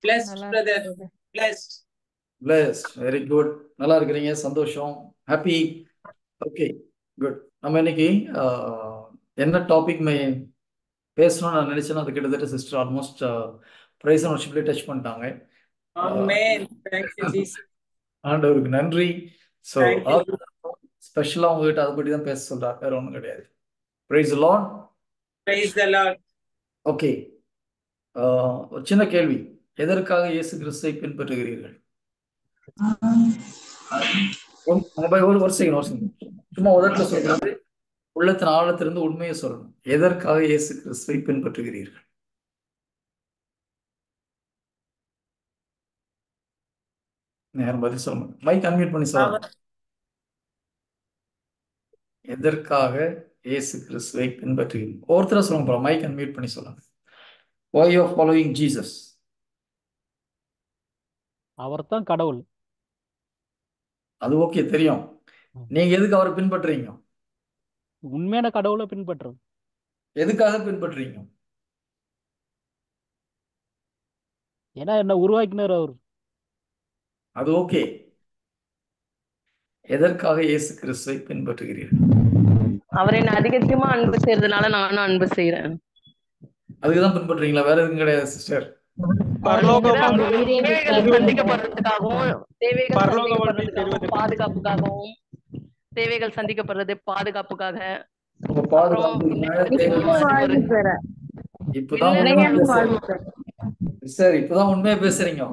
Blessed, நல்லா brother. இருக்குது. Blessed. Plus very good. நல்லா இருக்கிறீங்க, சந்தோஷம், ஹாப்பி. Okay, good. நம்ம இன்னைக்கு என்ன டாபிக் பேசணும்னு நான் நினைச்சேன்னா அது கிட்டத்தட்ட சிஸ்டர் ஆல்மோஸ்ட் பிரைஸ் அண்ட் வர்ஷிப்லேயே டச் பண்ணிட்டாங்க. Amen. Thank you, Jesus. ஆண்டவருக்கு நன்றி. So Thank you. ஸ்பெஷலாக உங்ககிட்ட அதை பற்றி தான் பேச சொல்றார், வேற ஒன்றும் கிடையாது. Praise lord. Praise the Lord. Okay, ஒரு சின்ன கேள்வி. எதற்காக இயேசு கிறிஸ்துவை பின்பற்றுகிறீர்கள்? ஒரு செகண்ட், சும்மா உதட்ட சொல்றது, உள்ளத்தின் ஆழத்திலிருந்து உண்மையை சொல்லணும். எதற்காக இயேசு கிறிஸ்துவை பின்பற்றுகிறீர்கள்? நேரம் பதில் சொல்லணும். மைக் அன்மியூட் பண்ணி சொல்லணும். எதற்காக இயேசு கிறிஸ்துவை பின்பற்றுகிறீர்கள்? ஒருத்தர சொல்லுங்க போல, மைக் அன்மியூட் பண்ணி சொல்லுங்க. Why you are following Jesus? அவர்தான் கடவுள். அது ஓகே, தெரியும். நீங்க எதுக்கு அவரை பின்பற்றுறீங்க? உண்மையான கடவுளை பின்பற்றும். எதுக்காக பின்பற்றுறீங்க? ஏன்னா என்ன உருவாக்கினார் அவர். அது ஓகே. எதற்காக இயேசு கிறிஸ்துவை பின்பற்றுகிறீர்கள்? அவரை நான் அதிகமா அன்பு செய்யறதுனால நானும் அன்பு செய்யறேன். அதுக்குதான் பின்பற்றுறீங்களா? வேற எதுவும் கிடையாது சிஸ்டர். சந்திக்கப்படுறதுக்காகவும் பாதுகாப்புக்காகவும், தேவைகள் சந்திக்கப்படுறது பாதுகாப்புக்காக. இப்பதான் உண்மையா பேசுறீங்க.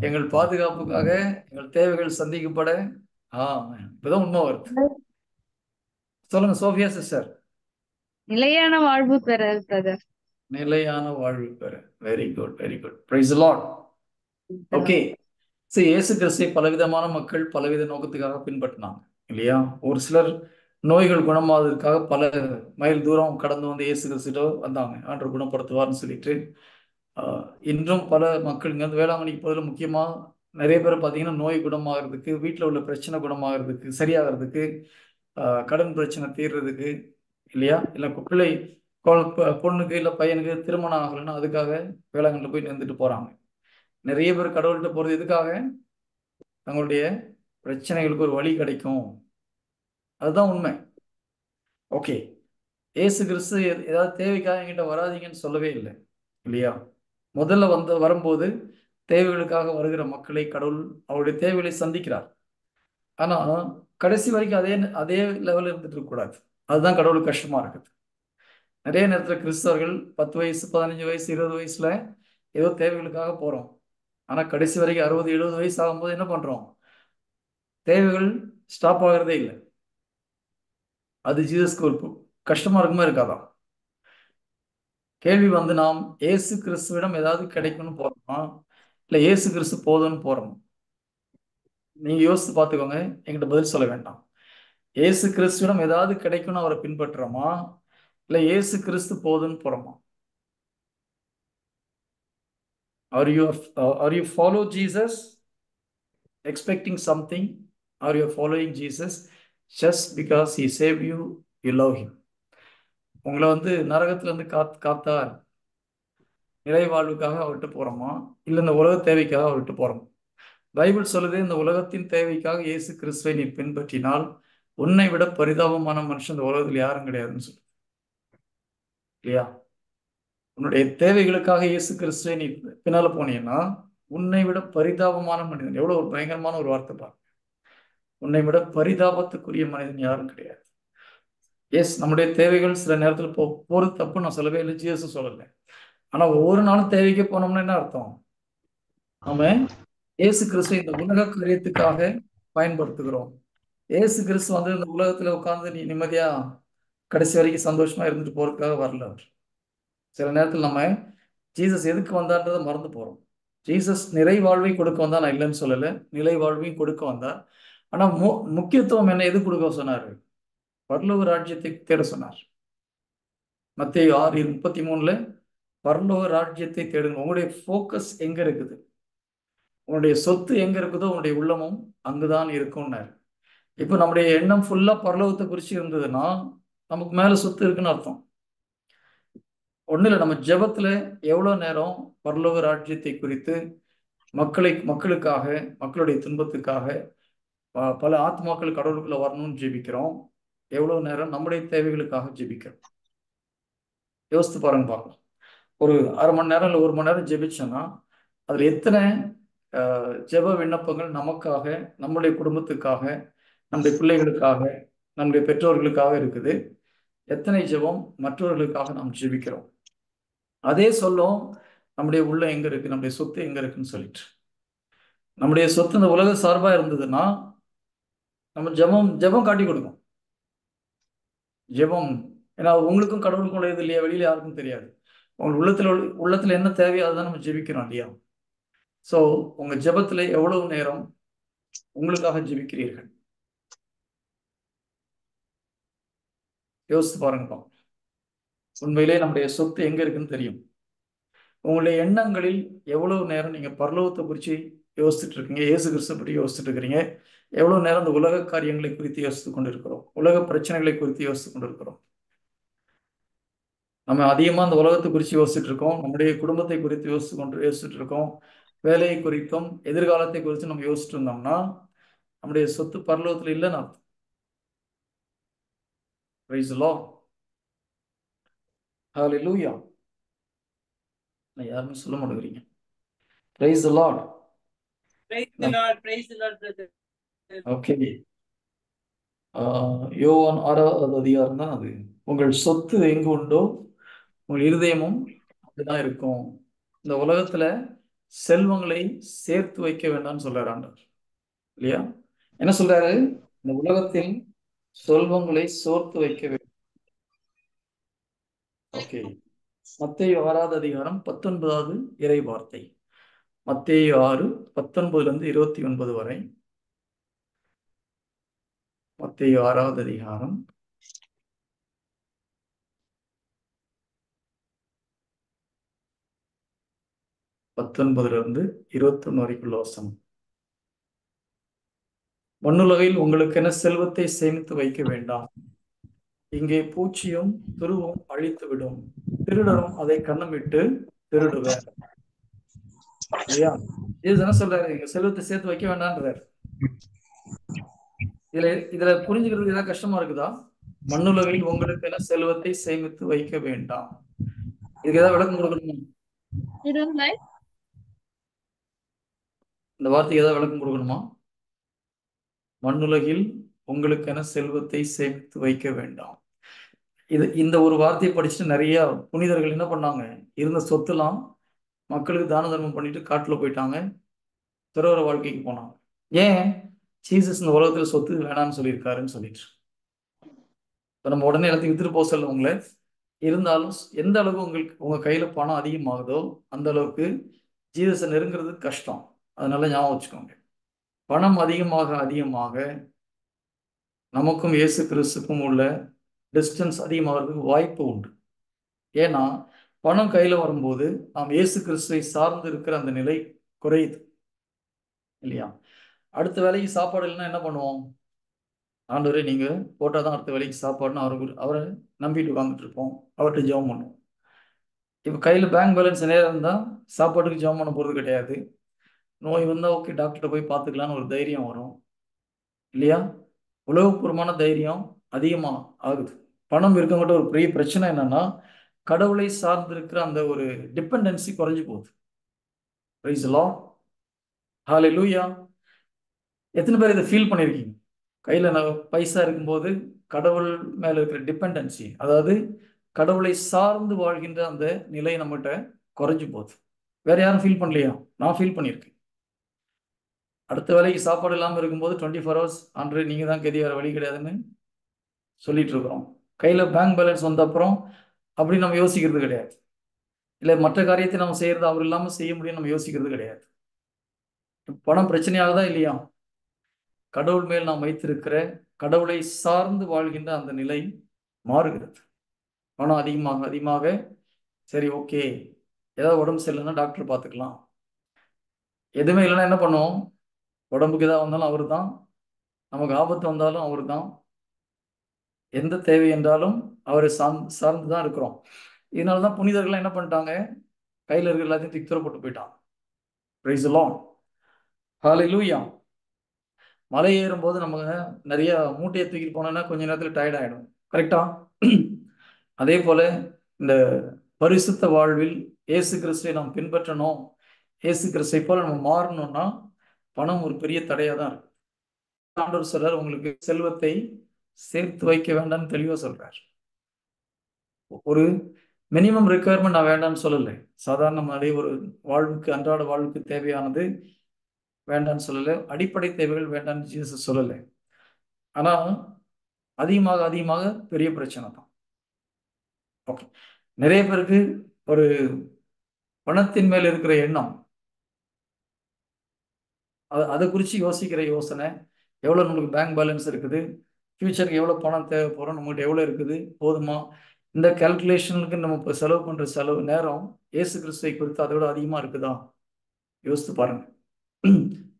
எங்கள் பாதுகாப்புக்காக, எங்கள் தேவைகள் சந்திக்கப்பட. இப்பதான் உண்மை வருது. சொல்லுங்க சோஃபியா சிஸ்டர். நிலையான வாழ்வு பெற பிரதர். நிலையான வாழ்வு பெற. Very good, very good. Price the Lord. Okay, சரி. இயேசு கிறிஸ்துவை பலவிதமான மக்கள் பலவித நோக்கத்துக்காக பின்பற்றினாங்க இல்லையா? ஒரு சிலர் நோய்கள் குணமாவதற்காக பல மைல் தூரம் கடந்து வந்து இயேசு கிறிஸ்துட்ட வந்தாங்க, ஆண்டவர் குணப்படுத்துவார்னு சொல்லிட்டு. இன்றும் பல மக்கள் இங்கே வந்து வேளாங்கண்ணிக்கு போதில் முக்கியமாக நிறைய பேர் பார்த்தீங்கன்னா நோய் குணமாகிறதுக்கு, வீட்டில் உள்ள பிரச்சனை குணமாகிறதுக்கு, சரியாகிறதுக்கு, கடன் பிரச்சனை தீர்றதுக்கு இல்லையா, இல்லை பிள்ளை பொண்ணுக்கு இல்லை பையனுக்கு திருமணம் ஆகலைன்னா அதுக்காக வேளாங்கண்ணில் போய் நின்றுட்டு போகிறாங்க. நிறைய பேர் கடவுள்கிட்ட போகிறது எதுக்காக? தங்களுடைய பிரச்சனைகளுக்கு ஒரு வழி கிடைக்கும். அதுதான் உண்மை. ஓகே, ஏசு கிறிஸ்து ஏதாவது தேவைக்காக என்கிட்ட வராதிங்கன்னு சொல்லவே இல்லை இல்லையா? முதல்ல வரும்போது தேவைகளுக்காக வருகிற மக்களை கடவுள் அவருடைய தேவைகளை சந்திக்கிறார். ஆனா கடைசி வரைக்கும் அதே லெவலில் இருந்துட்டு இருக்கக்கூடாது. அதுதான் கடவுளுக்கு கஷ்டமா இருக்குது. நிறைய நேரத்தில் கிறிஸ்தவர்கள் 10 வயசு 15 வயசு 20 வயசுல ஏதோ தேவைகளுக்காக போறோம். ஆனா கடைசி வரைக்கும் 60 70 வயசு ஆகும்போது என்ன பண்றோம்? தேவைகள் ஸ்டாப் ஆகிறதே இல்லை. அது ஜீசஸ்க்கு ஒரு கஷ்டமா இருக்குமா இருக்காதான்? கேள்வி நாம் ஏசு கிறிஸ்துவிடம் ஏதாவது கிடைக்கும்னு போறோமா, இல்லை ஏசு கிறிஸ்து போதும்னு போறோமா? நீங்க யோசித்து பார்த்துக்கோங்க, என்கிட்ட பதில் சொல்ல வேண்டாம். ஏசு கிறிஸ்துவிடம் ஏதாவது கிடைக்கும்னு அவரை பின்பற்றுறோமா, இல்லை ஏசு கிறிஸ்து போதும்னு போறோமா? Are you follow Jesus expecting something, or you are following Jesus just because he saved you, you love him? உங்களை நரகத்துல இருந்து காத்தா நிறைவாழ்வுக்காக அவர்கிட்ட போறோமா, இல்லை இந்த உலக தேவைக்காக அவர்கிட்ட போறோமா? பைபிள் சொல்லுது, இந்த உலகத்தின் தேவைக்காக இயேசு கிறிஸ்துவை நீ பின்பற்றினால் உன்னை விட பரிதாபமான மனுஷன் இந்த உலகத்தில் யாரும் கிடையாதுன்னு சொல்லு இல்லையா? உன்னுடைய தேவைகளுக்காக இயேசு கிறிஸ்துவை நீ பின்னால போனீங்கன்னா உன்னை விட பரிதாபமான மனிதன், எவ்வளவு ஒரு பயங்கரமான ஒரு வார்த்தை பாருங்க. உன்னை விட பரிதாபத்துக்குரிய மனிதன் யாரும் கிடையாது. எஸ், நம்முடைய தேவைகள் சில நேரத்தில் போறது தப்பு நான் சொல்லவே இல்லை, ஜீசஸ் சொல்லலை. ஆனா ஒவ்வொரு நாளும் தேவைக்கு போனோம்னா என்ன அர்த்தம்? நம்ம ஏசு கிறிஸ்துவை இந்த உலக காரியத்துக்காக பயன்படுத்துகிறோம். ஏசு கிறிஸ்து இந்த உலகத்துல உட்கார்ந்து நீ நிம்மதியா கடைசி வரைக்கும் சந்தோஷமா இருந்துட்டு போறதுக்காக வரல அவர். சில நேரத்தில் நம்ம ஜீசஸ் எதுக்கு வந்தான்றதை மறந்து போறோம். ஜீசஸ் நிறை வாழ்வை கொடுக்க வந்தா, நான் இல்லைன்னு சொல்லலை, நிலை வாழ்வையும் கொடுக்க வந்தார். ஆனா முக்கியத்துவம் என்ன எது கொடுக்க சொன்னாரு? பரலோக ராஜ்யத்தை தேட சொன்னார். மத்தேயு 6:33 பரலோக ராஜ்யத்தை தேடுங்க. உங்களுடைய ஃபோக்கஸ் எங்க இருக்குது? உன்னுடைய சொத்து எங்க இருக்குதோ உன்னுடைய உள்ளமும் அங்குதான் இருக்கும்னாரு. இப்போ நம்முடைய எண்ணம் ஃபுல்லா பரலோகத்தை குறிச்சு இருந்ததுன்னா நமக்கு மேல சொத்து இருக்குன்னு அர்த்தம். ஒன்றும் இல்லை, நம்ம ஜெபத்துல எவ்வளோ நேரம் பரலோக ராஜ்யத்தை குறித்து மக்களுக்காக, மக்களுடைய துன்பத்துக்காக, பல ஆத்மாக்கள் கடவுளுக்குள்ள வரணும்னு ஜெபிக்கிறோம். எவ்வளவு நேரம் நம்முடைய தேவைகளுக்காக ஜெபிக்கிறோம்? யோசித்து பாருங்க பார்க்கலாம். ஒரு அரை மணி நேரம் இல்லை 1 மணி நேரம் ஜெபிச்சோன்னா அதுல எத்தனை ஜெப விண்ணப்பங்கள் நமக்காக, நம்முடைய குடும்பத்துக்காக, நம்முடைய பிள்ளைகளுக்காக, நம்முடைய பெற்றோர்களுக்காக இருக்குது? எத்தனை ஜெபம் மற்றவர்களுக்காக நாம் ஜெபிக்கிறோம்? அதே சொல்லும் நம்முடைய உள்ள எங்க இருக்கு, நம்முடைய சொத்து எங்க இருக்குன்னு சொல்லிட்டு. நம்முடைய சொத்து இந்த உலக சார்பா இருந்ததுன்னா நம்ம ஜெபம் காட்டி கொடுக்கும். ஜெபம், ஏன்னா உங்களுக்கும் கடவுளுக்கும் உள்ள இது இல்லையா, வெளியில யாருக்கும் தெரியாது. உங்க உள்ளத்துல என்ன தேவையோ அதுதான் நம்ம ஜெபிக்கிறோம் இல்லையா? ஸோ உங்க ஜெபத்துல எவ்வளவு நேரம் உங்களுக்காக ஜெபிக்கிறீர்கள்? யோசித்து பாருங்கப்பா. உண்மையிலே நம்முடைய சொத்து எங்க இருக்குன்னு தெரியும். உங்களுடைய எண்ணங்களில் எவ்வளவு நேரம் நீங்க பரலோகத்தை குறித்து யோசிச்சுட்டு இருக்கீங்க, இயேசு கிறிஸ்து பற்றி யோசிச்சுட்டு இருக்கிறீங்க? எவ்வளவு நேரம் இந்த உலக காரியங்களை குறித்து யோசித்து கொண்டிருக்கிறோம், உலக பிரச்சனைகளை குறித்து யோசித்து கொண்டிருக்கிறோம்? நம்ம அதிகமா அந்த உலகத்தை குறித்து யோசிச்சுட்டு இருக்கோம், நம்முடைய குடும்பத்தை குறித்து யோசிச்சுட்டு இருக்கோம், வேலையை குறித்தும் எதிர்காலத்தை குறித்து நம்ம யோசிச்சுட்டு இருந்தோம்னா நம்முடைய சொத்து பரலோகத்துல இல்லைன்னு அர்த்தம். Praise the Lord. Hallelujah. யாருமே சொல்ல மாட்டேங்கிறீங்க. Praise the Lord. Praise the Lord. Praise the Lord, brother. Okay. யோவான் 6வது அதிகாரம் தான் அது. உங்கள் சொத்து எங்கு உண்டோ உங்கள் இருதயமும் அப்படிதான் இருக்கும். இந்த உலகத்துல செல்வங்களை சேர்த்து வைக்க வேண்டாம்னு சொல்றாரு ஆண்டவர் இல்லையா? என்ன சொல்றாரு? இந்த உலகத்தில் செல்வங்களை சோர்த்து வைக்க வேண்டும். ஓகே. மத்தேயு 6வது அதிகாரம் 19வது இறை வார்த்தை. மத்தேயு 6:19-29 வரை. மத்தேயு 6வது அதிகாரம் 19-21 வரைக்குள்ள வசனம். மண்ணுலகில் உங்களுக்கென செல்வத்தை சேமித்து வைக்க வேண்டாம். இங்கே பூச்சியும் துருவும் அழித்துவிடும், திருடரும் அதை கண்ணமிட்டு திருடுவர். இல்லையா? என்ன சொல்றாரு? இங்க செல்வத்தை சேர்த்து வைக்க வேண்டாம்ன்றாரு. இதுல புரிஞ்சுக்கிறதுக்கு ஏதாவது கஷ்டமா இருக்குதா? மண்ணுலகில் உங்களுக்கென செல்வத்தை சேமித்து வைக்க வேண்டாம், இதுக்கு ஏதாவது விளக்கம் கொடுக்கணுமா? இந்த வார்த்தைக்கு ஏதாவது விளக்கம் கொடுக்கணுமா? மண்ணுலகில் உங்களுக்கென செல்வத்தை சேமித்து வைக்க வேண்டாம். இந்த ஒரு வார்த்தையை படிச்சுட்டு நிறைய புனிதர்கள் என்ன பண்ணாங்க? இருந்த சொத்துலாம் மக்களுக்கு தான தர்மம் பண்ணிட்டு காட்டுல போயிட்டாங்க, துறவற வாழ்க்கைக்கு போனாங்க. ஏன்? ஜீசஸ் இந்த உலகத்துல சொத்து வேணாம்னு சொல்லியிருக்காருன்னு சொல்லிட்டு. இப்போ நம்ம உடனே எல்லாத்தையும் வித்துட்டு போக சொல்ல உங்களை, இருந்தாலும் எந்த அளவுக்கு உங்க கையில பணம் அதிகமாகுதோ அந்த அளவுக்கு ஜீசஸை நெருங்கிறது கஷ்டம். அதனால ஞாபகம் வச்சுக்கோங்க, பணம் அதிகமாக அதிகமாக நமக்கும் இயேசு கிறிஸ்துக்கும் உள்ள டிஸ்டன்ஸ் அதிகமாகிறதுக்கு வாய்ப்பு உண்டு. ஏன்னா பணம் கையில வரும்போது நாம் இயேசு கிறிஸ்துவை சார்ந்து இருக்கிற அந்த நிலை குறையுது இல்லையா? அடுத்த வேலைக்கு சாப்பாடு இல்லைன்னா என்ன பண்ணுவோம்? ஆண்டவரே நீங்க போட்டாதான் அடுத்த வேலைக்கு சாப்பாடுன்னு அவரை நம்பிட்டு உட்காந்துட்டு இருப்போம், அவர்கிட்ட ஜெபம் பண்ணுவோம். இப்போ கையில் பேங்க் பேலன்ஸ் நேரம் இருந்தால் சாப்பாட்டுக்கு ஜெபம் பண்ண போகிறது கிடையாது. நோய் வந்தால் ஓகே டாக்டர்கிட்ட போய் பார்த்துக்கலான்னு ஒரு தைரியம் வரும் இல்லையா? உலகப்பூர்வமான தைரியம் அதிகமாக ஆகுது. பணம் இருக்கவங்கிட்ட ஒரு பெரிய பிரச்சனை என்னன்னா, கடவுளை சார்ந்திருக்கிற அந்த ஒரு டிபெண்டன்சி குறைஞ்சு போகுது. Praise the Lord. ஹல்லேலூயா. எத்தனை பேர் இதை ஃபீல் பண்ணியிருக்கீங்க? கையில் பைசா இருக்கும்போது கடவுள் மேலே இருக்கிற டிபெண்டன்சி, அதாவது கடவுளை சார்ந்து வாழ்கின்ற அந்த நிலை நம்மகிட்ட குறைஞ்சு போகுது. வேற யாரும் ஃபீல் பண்ணலையா? நான் ஃபீல் பண்ணியிருக்கேன். அடுத்த வேலைக்கு சாப்பாடு இல்லாமல் இருக்கும்போது 24 hours அன்று நீங்கள் தான் கெதி, வேறு வழி கிடையாதுன்னு சொல்லிட்டு இருக்கிறோம். கையில் பேங்க் பேலன்ஸ் வந்த அப்புறம் அப்படி நம்ம யோசிக்கிறது கிடையாது. இல்லை மற்ற காரியத்தை நம்ம செய்யறது அவர் இல்லாமல் செய்ய முடியும் நம்ம யோசிக்கிறது கிடையாது. பணம் பிரச்சனையாகதா இல்லையா? கடவுள் மேல் நாம் வைத்திருக்கிற கடவுளை சார்ந்து வாழ்கின்ற அந்த நிலை மாறுகிறது. பணம் அதிகமாக அதிகமாக சரி ஓகே, ஏதாவது உடம்பு சரியில்லைன்னா டாக்டர் பார்த்துக்கலாம், எதுவுமே இல்லைன்னா என்ன பண்ணுவோம்? உடம்புக்கு ஏதாவது வந்தாலும் அவர் தான், நமக்கு ஆபத்து வந்தாலும் அவர் தான், எந்த தேவை என்றாலும் அவரை சார்ந்து தான் இருக்கிறோம். இதனாலதான் புனிதர்கள் என்ன பண்ணிட்டாங்க, கையில இருக்கிற எல்லாத்தையும் தூக்கி தூர போட்டு போயிட்டான். Praise the Lord. ஹalleluya. மலை ஏறும்போது நம்ம நிறைய மூட்டையை தூக்கிட்டு போனோம்னா கொஞ்ச நேரத்துல டயர்ட் ஆயிடும். கரெக்டா? அதே போல இந்த பரிசுத்த வாழ்வில் இயேசு கிறிஸ்துவை நாம் பின்பற்றணும், இயேசு கிறிஸ்துவை போல நம்ம மாறணும்னா பணம் ஒரு பெரிய தடையா தான் இருக்கு. ஆண்டவர் சொல்றார், உங்களுக்கு செல்வத்தை சேர்த்து வைக்க வேண்டாம்னு தெளிவா சொல்றார். ஒரு மினிமம் ரெக்குயர்மெண்ட் நான் வேண்டாம்னு சொல்லலை. சாதாரண மாதிரி ஒரு வாழ்வுக்கு, அன்றாட வாழ்வுக்கு தேவையானது வேண்டாம்னு சொல்லலை, அடிப்படை தேவைகள் வேண்டாம்னு ஜீசஸ் சொல்லலை. ஆனா அதிகமாக அதிகமாக பெரிய பிரச்சனை தான். ஓகே, நிறைய பேருக்கு ஒரு பணத்தின் மேல் இருக்கிற எண்ணம், அதை குறித்து யோசிக்கிற யோசனை, எவ்வளோ நம்மளுக்கு பேங்க் பேலன்ஸ் இருக்குது, ஃபியூச்சருக்கு எவ்வளோ பணம் தேவைப்படும், நம்மகிட்ட எவ்வளோ இருக்குது, போதுமா, இந்த கால்குலேஷனுக்கு நம்ம இப்போ செலவு பண்ணுற செலவு நேரம் இயேசு கிறிஸ்துவை குறித்து அதை விட அதிகமாக இருக்குதா? யோசித்து பாருங்க.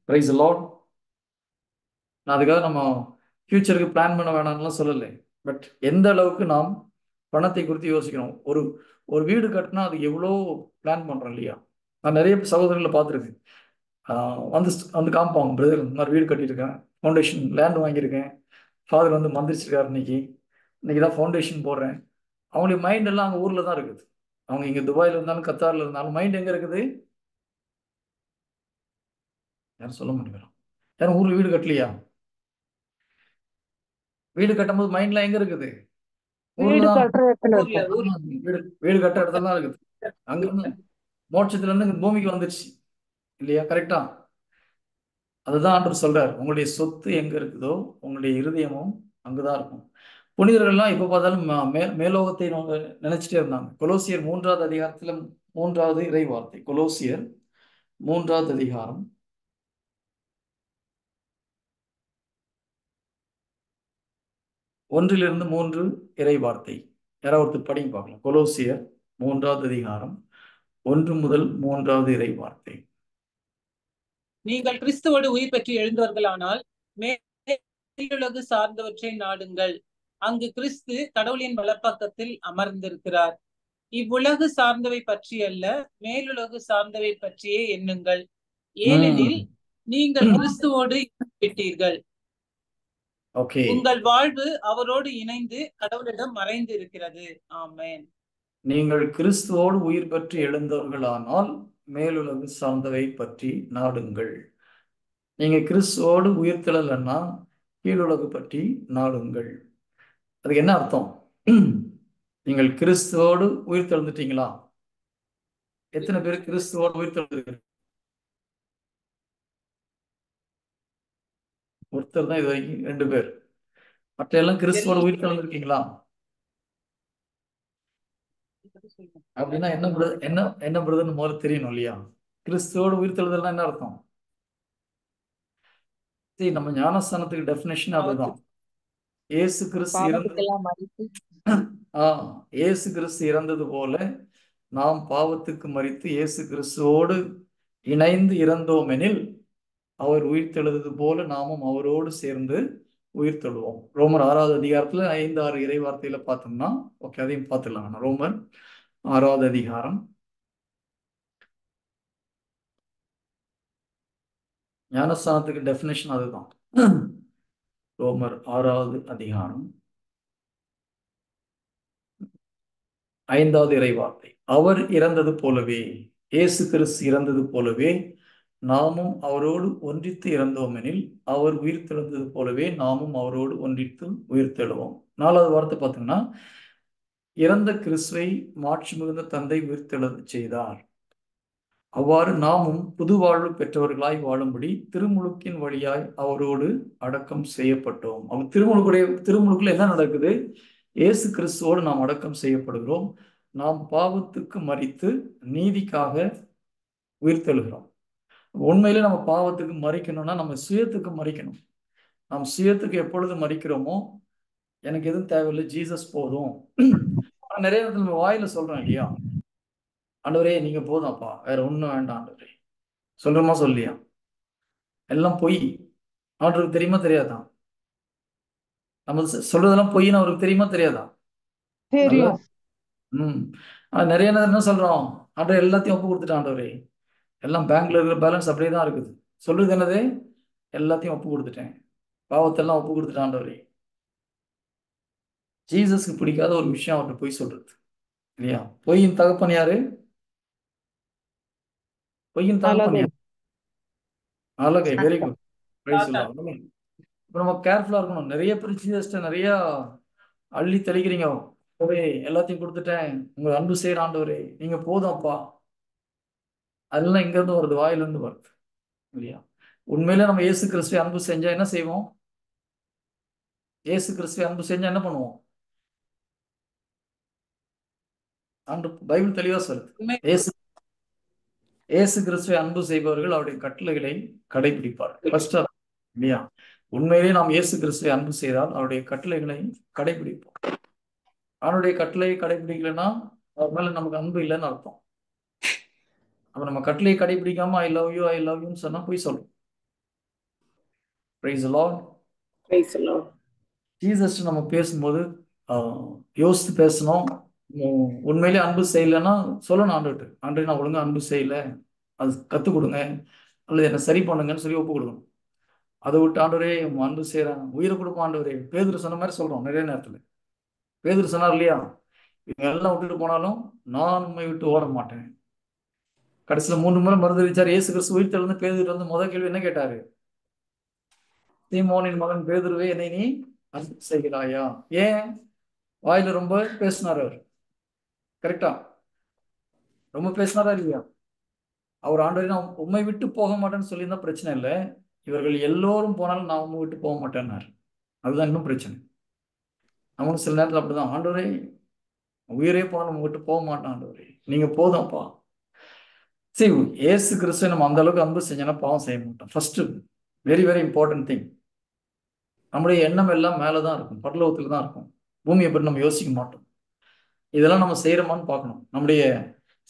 Price the Lord. நான் அதுக்காக நம்ம ஃபியூச்சருக்கு பிளான் பண்ண வேணாம்லாம் சொல்லலை. பட் எந்த அளவுக்கு நாம் பணத்தை குறித்து யோசிக்கணும். ஒரு ஒரு வீடு கட்டினா அது எவ்வளோ பிளான் பண்ணுறோம் இல்லையா? நான் நிறைய சகோதரர்களை பார்த்துருக்கேன். வந்து வந்து காமிப்பாங்க, பிரதர் இந்த மாதிரி வீடு கட்டியிருக்கேன், ஃபவுண்டேஷன் லேண்ட் வாங்கியிருக்கேன், ஃபாதர் வந்து மந்திரிச்சிருக்காரு, இன்னைக்கு தான் ஃபவுண்டேஷன் போடுறேன். அவங்களுடைய மைண்ட் எல்லாம் அங்கே ஊரில் தான் இருக்குது. அவங்க இங்கே துபாயில் இருந்தாலும் கத்தாரில் இருந்தாலும் மைண்ட் எங்கே இருக்குது? யாரும் சொல்ல மாட்டேங்கிறோம். யாரும் ஊரில் வீடு கட்டலையா? வீடு கட்டும்போது மைண்ட்லாம் எங்கே இருக்குது? ஊரில் தான். வீடு கட்டுற இடத்துல தான் இருக்குது. அங்கிருந்து மோட்சத்துல இருந்து இங்க பூமிக்கு வந்துருச்சு இல்லையா? கரெக்டா? அதுதான் ஆண்டவர் சொல்றார், உங்களுடைய சொத்து எங்க இருக்குதோ உங்களுடைய இருதயமும் அங்குதான் இருக்கும். புனிதர்கள்லாம் எப்ப பார்த்தாலும் மேலோகத்தை நினைச்சிட்டே இருந்தாங்க. கொலோசியர் 3வது அதிகாரத்துல 3வது இறை வார்த்தை. கொலோசியர் 3வது அதிகாரம் 1-3 இறை வார்த்தை. யாராவது படிங்க பார்க்கலாம். கொலோசியர் 3வது அதிகாரம் 1 முதல் 3வது இறை வார்த்தை. நீங்கள் கிறிஸ்துவோடு உயிர் பெற்று எழுந்தவர்களானால் மேலுலகு சார்ந்தவற்றை நாடுங்கள். அங்கு கிறிஸ்து கடவுளின் வலப்பக்கத்தில் அமர்ந்திருக்கிறார். இவ்வுலகு சார்ந்தவை பற்றி அல்ல, மேலுலகு சார்ந்தவை பற்றியே எண்ணுங்கள். ஏனெனில் நீங்கள் கிறிஸ்துவோடு விட்டீர்கள். உங்கள் வாழ்வு அவரோடு இணைந்து கடவுளிடம் மறைந்து இருக்கிறது. ஆமென். நீங்கள் கிறிஸ்துவோடு உயிர் பெற்று எழுந்தவர்களானால் மேலுலகு சார்ந்தவை பற்றி நாடுங்கள். நீங்க கிறிஸ்துவோடு உயிர்த்தெழலன்னா கீழுலகு பற்றி நாடுங்கள். அதுக்கு என்ன அர்த்தம்? நீங்கள் கிறிஸ்துவோடு உயிர்த்தெழுந்துட்டீங்களா? எத்தனை பேர் கிறிஸ்துவோடு உயிர்த்தெழுந்து? ஒருத்தர் தான் இது வரைக்கும், 2 பேர். மற்ற எல்லாம் கிறிஸ்துவோடு உயிர்த்தெழுந்திருக்கீங்களா? அப்படின்னா என்ன பிரதர்னு முதல்ல தெரியணும் இல்லையா? கிறிஸ்துவோடு உயிர்த்தெழுதல்னா என்ன அர்த்தம்? சரி, நம்ம ஞானஸ்தானத்துக்கு டெஃபினேஷன் அதுதான். இயேசு கிறிஸ்து இறந்தது போல நாம் பாவத்துக்கு மரித்து இயேசு கிறிஸ்துவோடு இணைந்து இறந்தோமெனில் அவர் உயிர்த்தெழுது போல நாமும் அவரோடு சேர்ந்து உயிர்த்தெழுவோம். ரோமர் 6வது அதிகாரத்துல 5-6 இறை வார்த்தையில பார்த்தோம்னா, ஓகே, அதையும் பார்த்துடலாம். ரோமர் 6வது அதிகாரம் ஞானஸ்தானத்துக்கு டெஃபினேஷன் அதுதான். ரோமர் 6வது அதிகாரம் 5வது இறை வார்த்தை. அவர் இறந்தது போலவே, இயேசு கிறிஸ்து இறந்தது போலவே நாமும் அவரோடு ஒன்றித்து இறந்தோமெனில் அவர் உயிர்த்தெழுந்தது போலவே நாமும் அவரோடு ஒன்றித்து உயிர்த்தெழுவோம். 4வது வார்த்தை பார்த்தீங்கன்னா, இறந்த கிறிஸ்துவை மாட்சி மிகுந்த தந்தை உயிர்த்தெழ செய்தார். அவ்வாறு நாமும் புது வாழ்வு பெற்றவர்களாய் வாழும்படி திருமுழுக்கின் வழியாய் அவரோடு அடக்கம் செய்யப்பட்டோம். அவன் திருமுழுக்குள்ள என்ன நடக்குது? இயேசு கிறிஸ்துவோடு நாம் அடக்கம் செய்யப்படுகிறோம். நாம் பாவத்துக்கு மரித்து நீதிக்காக உயிர்த்தெழுகிறோம். உண்மையிலே நம்ம பாவத்துக்கு மறிக்கணும்னா நம்ம சுயத்துக்கு மறிக்கணும். நாம் சுயத்துக்கு எப்பொழுது மறிக்கிறோமோ, எனக்கு எதுவும் தேவையில்லை, ஜீசஸ் போதும். நிறைய இடத்துல நம்ம வாயில சொல்றோம் இல்லையா, ஆண்டவரே நீங்க போதாப்பா, வேற ஒண்ணும் வேண்டாம் ஆண்டவரே, சொல்றோமா சொல்லியா? எல்லாம் பொய். அவருக்கு தெரியுமா தெரியாதான்? நம்ம சொல்றதெல்லாம் பொய்ன்னு அவருக்கு தெரியுமா தெரியாதா? நிறைய நேரம் என்ன சொல்றோம், ஆண்டவர் எல்லாத்தையும் ஒப்பு கொடுத்துட்டான், ஆண்டவரே எல்லாம் பேங்க்ல இருக்கிற பேலன்ஸ் அப்படியே தான் இருக்குது. சொல்றது என்னது, எல்லாத்தையும் ஒப்பு கொடுத்துட்டேன், பாவத்தெல்லாம் ஒப்பு கொடுத்துட்டான் ஆண்டவரே. ஜீசஸ்க்கு பிடிக்காத ஒரு விஷயம் அவர்கிட்ட போய் சொல்றது இல்லையா? பொய்யின் தகப்பன் யாரு? பொய்யின் தகப்பன் யாரு? அழகை. Very good. பிரைஸ் சாத்தான். எல்லாம். இப்போ நம்ம கேர்ஃபுல்லா இருக்கணும். நிறைய பேர் ஜீசஸ்ட நிறைய அள்ளி தெளிக்கிறீங்க. ஆண்டவரே எல்லாத்தையும் கொடுத்துட்டேன், உங்க அன்பு செய்யற ஆண்டவரே நீங்க போதும்ப்பா. அதெல்லாம் இங்க இருந்து வருது, வாயில இருந்து வருது இல்லையா? உண்மையில நம்ம இயேசு கிறிஸ்துவை அன்பு செஞ்சா என்ன செய்வோம்? இயேசு கிறிஸ்துவை அன்பு செஞ்சா என்ன பண்ணுவோம்? ஆண்டு பைபிள் தெளிவா சொல்லுது. உண்மை இயேசு கிறிஸ்துவை அன்பு செய்பவர்கள் அவருடைய கட்டளைகளை கடைபிடிப்பார்கள். ஃபர்ஸ்ட் இல்லையா? உண்மையிலே நாம் இயேசு கிறிஸ்துவை அன்பு செய்தால் அவருடைய கட்டளைகளை கடைபிடிப்போம். அவனுடைய கட்டளையை கடைபிடிக்கலைன்னா அவர் மேல நமக்கு அன்பு இல்லைன்னு அர்த்தம். அப்ப நம்ம கட்டளையை கடைபிடிக்காம ஐ லவ் யூன்னு சொன்னா போய் சொல்றோம். Price the Lord. Praise the Lord. Jesus நம்ம பேசும்போது யோசித்து பேசணும். உண்மையிலே அன்பு செய்யலைன்னா சொல்லணும் ஆண்டவர்கிட்ட, ஆண்டவரே நான் ஒழுங்கா அன்பு செய்யல, அது கற்றுக் கொடுங்க அல்லது என்னை சரி பண்ணுங்கன்னு சொல்லி ஒப்பு கொடுக்கணும். அதை விட்டு ஆண்டவரே அன்பு செய்கிறேன், உயிரை கொடுப்போம் ஆண்டவரே. பேதுரு சொன்ன மாதிரி சொல்றோம் நிறைய நேரத்தில். பேதுரு சொன்னார் இல்லையா, இவங்க எல்லாம் விட்டுட்டு போனாலும் நான் உண்மை விட்டு ஓட மாட்டேன். கடைசியில் 3 முறை மறுதளிச்சார். இயேசு கிறிஸ்து உயிர் தெழுந்து பேதுரு வந்து முதல் கேள்வி என்ன கேட்டாரு? சீமோனின் மகன் பேதுருவே, என்னை நீ அன்பு செய்கிறாயா? ஏன்? வாயில ரொம்ப பேசினார் அவர். கரெக்டா? ரொம்ப பேசினாரா இல்லையா? அவர் ஆண்டவரே நான் உண்மை விட்டு போக மாட்டேன்னு சொல்லியிருந்தா பிரச்சனை இல்லை, இவர்கள் எல்லோரும் போனாலும் நான் உண்மை விட்டு போக மாட்டேன்னாரு. அதுதான் இன்னும் பிரச்சனை. நம்மளும் சில நேரத்தில் அப்படிதான், ஆண்டவரே உயிரே போனாலும் நம்ம விட்டு போக மாட்டேன் ஆண்டவரே, நீங்க போதும்ப்பா. சரி, ஏசு கிறிஸ்துவை நம்ம அந்த அளவுக்கு அன்பு செஞ்சோன்னா பாவம் செய்ய மாட்டோம். First very very important thing, நம்முடைய எண்ணம் எல்லாம் மேலதான் இருக்கும், பரலோகத்துல தான் இருக்கும். பூமியை பற்றி நம்ம யோசிக்க மாட்டோம். இதெல்லாம் நம்ம செய்யறோமான்னு பார்க்கணும். நம்முடைய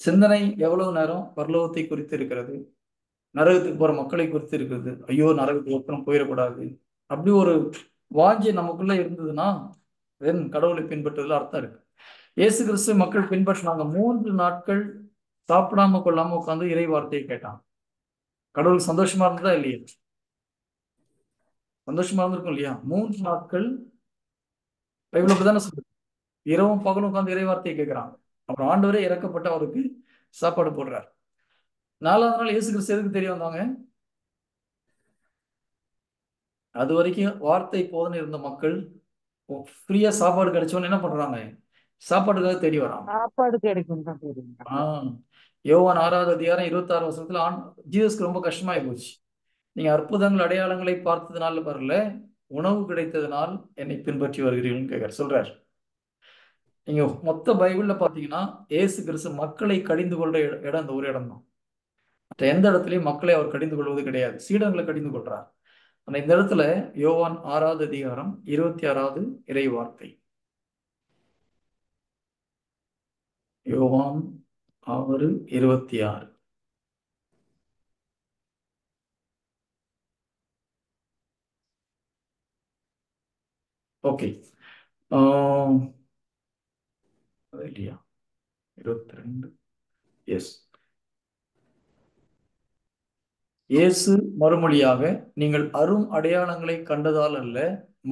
சிந்தனை எவ்வளவு நேரம் பரலோகத்தை குறித்து இருக்கிறது, நரகத்துக்கு போற மக்களை குறித்து இருக்கிறது. ஐயோ நரகத்துக்கு ஒப்பனம் போயிடக்கூடாது, அப்படி ஒரு வாஞ்சை நமக்குள்ள இருந்ததுன்னா கடவுளை பின்பற்றுவதில் அர்த்தம் இருக்கு. இயேசு கிறிஸ்து மக்கள் பின்பற்றினாங்க. 3 நாட்கள் சாப்பிடாம கொள்ளாம உட்காந்து இறை வார்த்தையை கேட்டாங்க. கடவுளுக்கு சந்தோஷமா இருந்ததா இல்லையா? சந்தோஷமா இருந்திருக்கும் இல்லையா? 3 நாட்கள் பைபிள் அப்படிதானே சொல்லுது. இரவும் பகலும் உட்காந்து இறை வார்த்தையை கேட்கிறாங்க. அப்புறம் ஆண்டவரே இறக்கப்பட்டு அவருக்கு சாப்பாடு போடுறார். 4வது நாள் இயேசு கிறிஸ்து எதுக்கு தெரிய வந்தாங்க? அது வரைக்கும் வார்த்தை போதுன்னு இருந்த மக்கள் ஃப்ரீயா சாப்பாடு கிடைச்சோன்னு என்ன பண்றாங்க? சாப்பாடுக்காக தேடி வராங்க. சாப்பாடு கிடைக்கும் தான் தெரியும். யோவான் 6வது அதிகாரம் 26 வசனத்துல ஜீசஸ்க்கு ரொம்ப கஷ்டமாயி போச்சு. நீங்க அற்புதங்கள் அடையாளங்களை பார்த்ததுனால வரல, உணவு கிடைத்ததுனால் என்னை பின்பற்றி வருகிறீர்கள்னு கேட்கிறார், சொல்றாரு. நீங்க மொத்த பைபிள்ல பாத்தீங்கன்னா ஏசு கிறிஸ்து மக்களை கடிந்து கொள்ற இடம் இந்த ஒரு இடம் தான். மற்ற எந்த இடத்துலயும் மக்களை அவர் கடிந்து கொள்வது கிடையாது, சீடங்களை கடிந்து கொள்றார். ஆனா இந்த இடத்துல யோவான் 6வது அதிகாரம் 26வது இறை வார்த்தை. யோவான் 6:26. ஓகே, இல்லையா 22. எஸ். இயேசு மறுமொழியாக, நீங்கள் அரும் அடையாளங்களை கண்டதால் அல்ல,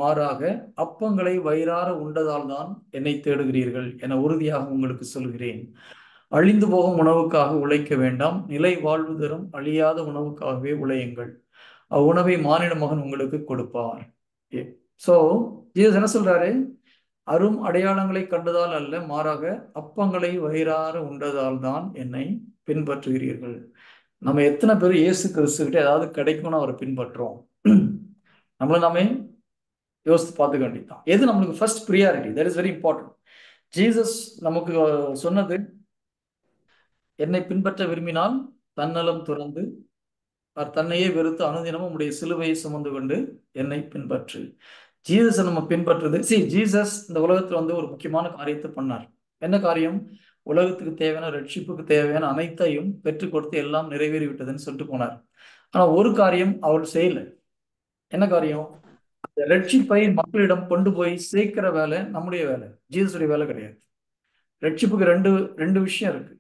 மாறாக அப்பங்களை வயிறார உண்டதால் தான் என்னை தேடுகிறீர்கள் என உறுதியாக உங்களுக்கு சொல்கிறேன். அழிந்து போகும் உணவுக்காக உழைக்க வேண்டாம், நிலை வாழ்வு தரும் அழியாத உணவுக்காகவே உழையுங்கள். அவ்வுணவை மானிட மகன் உங்களுக்கு கொடுப்பார். சோ ஜீசஸ் என்ன சொல்றாரு? அரும் அடையாளங்களை கண்டதால் அல்ல, மாறாக அப்பங்களை வயிறார உண்டதால் தான் என்னை பின்பற்றுகிறீர்கள். நம்ம எத்தனை பேர் இயேசு கிறிஸ்துக்கிட்ட ஏதாவது கிடைக்கும்னு அவரை பின்பற்றுறோம்? நம்மள நாமே யோசித்து பார்த்துக்க வேண்டியதுதான். எது நம்மளுக்கு first priority? That is very important. Jesus நமக்கு சொன்னது, என்னை பின்பற்ற விரும்பினால் தன்னலம் துறந்து தன்னையே வெறுத்து அனுதினமும் உடைய சிலுவையை சுமந்து கொண்டு என்னை பின்பற்று. ஜீசஸை நம்ம பின்பற்றுறது. ஜீசஸ் இந்த உலகத்துல வந்து ஒரு முக்கியமான காரியத்தை பண்ணார். என்ன காரியம்? உலகத்துக்கு தேவையான ரட்சிப்புக்கு தேவையான அனைத்தையும் பெற்றுக் கொடுத்து எல்லாம் நிறைவேறி விட்டதுன்னு சொல்லிட்டு போனார். ஆனா ஒரு காரியம் அவர் செய்யல. என்ன காரியம்? ரட்சிப்பை மக்களிடம் கொண்டு போய் சேர்க்கிற வேலை நம்முடைய வேலை, ஜீசஸுடைய வேலை கிடையாது. ரட்சிப்புக்கு ரெண்டு ரெண்டு விஷயம் இருக்கு.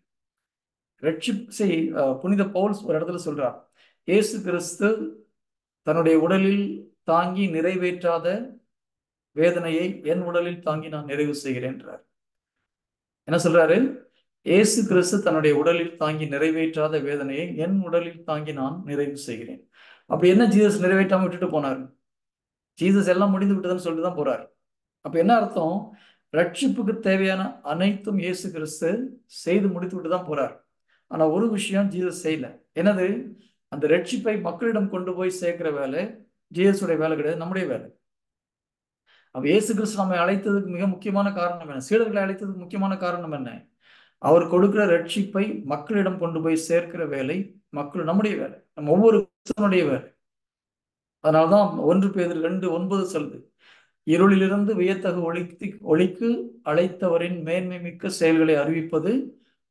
புனித பவுல் ஒரு இடத்துல சொல்றார், இயேசு கிறிஸ்து தன்னுடைய உடலில் தாங்கி நிறைவேற்றாத வேதனையை என் உடலில் தாங்கி நான் நிறைவு செய்கிறேன்றார். என்ன சொல்றாரு? இயேசு கிறிஸ்து தன்னுடைய உடலில் தாங்கி நிறைவேற்றாத வேதனையை என் உடலில் தாங்கி நான் நிறைவு செய்கிறேன். அப்ப என்ன ஜீசஸ் நிறைவேற்றாம விட்டுட்டு போனாரு? ஜீசஸ் எல்லாம் முடிந்து விட்டதுன்னு சொல்லிட்டு தான் போறாரு. அப்ப என்ன அர்த்தம்? ரட்சிப்புக்கு தேவையான அனைத்தும் இயேசு கிறிஸ்து செய்து முடித்து விட்டு தான் போறார். ஆனா ஒரு விஷயம் ஜீசஸ் செய்யல. என்னது? அந்த ரட்சிப்பை மக்களிடம் கொண்டு போய் சேர்க்கிற வேலை ஜீசஸுடைய வேலை கிடையாது, நம்முடைய வேலை. அப்ப இயேசு கிறிஸ்து நம்மை அழைத்ததுக்கு மிக முக்கியமான காரணம் என்ன? சீடர்களை அழைத்ததுக்கு முக்கியமான காரணம் என்ன? அவர் கொடுக்கிற ரட்சிப்பை மக்களிடம் கொண்டு போய் சேர்க்கிற வேலை நம்முடைய வேலை, நம்ம ஒவ்வொரு கிறிஸ்தவனுடைய வேலை. அதனால்தான் 1 பேதுரு 2:9 சொல்லுது, இருளிலிருந்து வியத்தகு ஒளிக்கு அழைத்தவரின் மேன்மை மிக்க செயல்களை அறிவிப்பது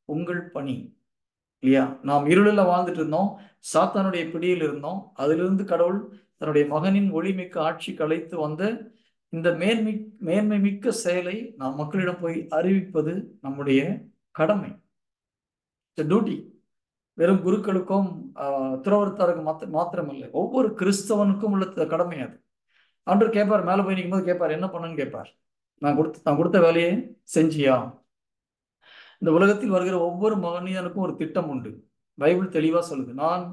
உங்கள் பணி. இல்லையா? நாம் இருளில் வாழ்ந்துட்டு இருந்தோம், சாத்தானுடைய பிடியில் இருந்தோம். அதிலிருந்து கடவுள் தன்னுடைய மகனின் ஒளிமிக்க ஆட்சிக்கு அழைத்து வந்த இந்த மேன்மை மிக்க செயலை நாம் மக்களிடம் போய் அறிவிப்பது நம்முடைய கடமை, டியூட்டி. வெறும் குருக்களுக்கும் துறவரத்தாருக்கும் மாத்திரமல்ல, ஒவ்வொரு கிறிஸ்தவனுக்கும் உள்ள கடமை அது. ஆண்டவர் கேட்பார், மேலே போய் நிற்கும் போது கேட்பார், என்ன பண்ணுன்னு கேட்பார். நான் கொடுத்த வேலையை செஞ்சியா? இந்த உலகத்தில் வருகிற ஒவ்வொரு மனிதனுக்கும் ஒரு திட்டம் உண்டு. பைபிள் தெளிவா சொல்லுது, நான்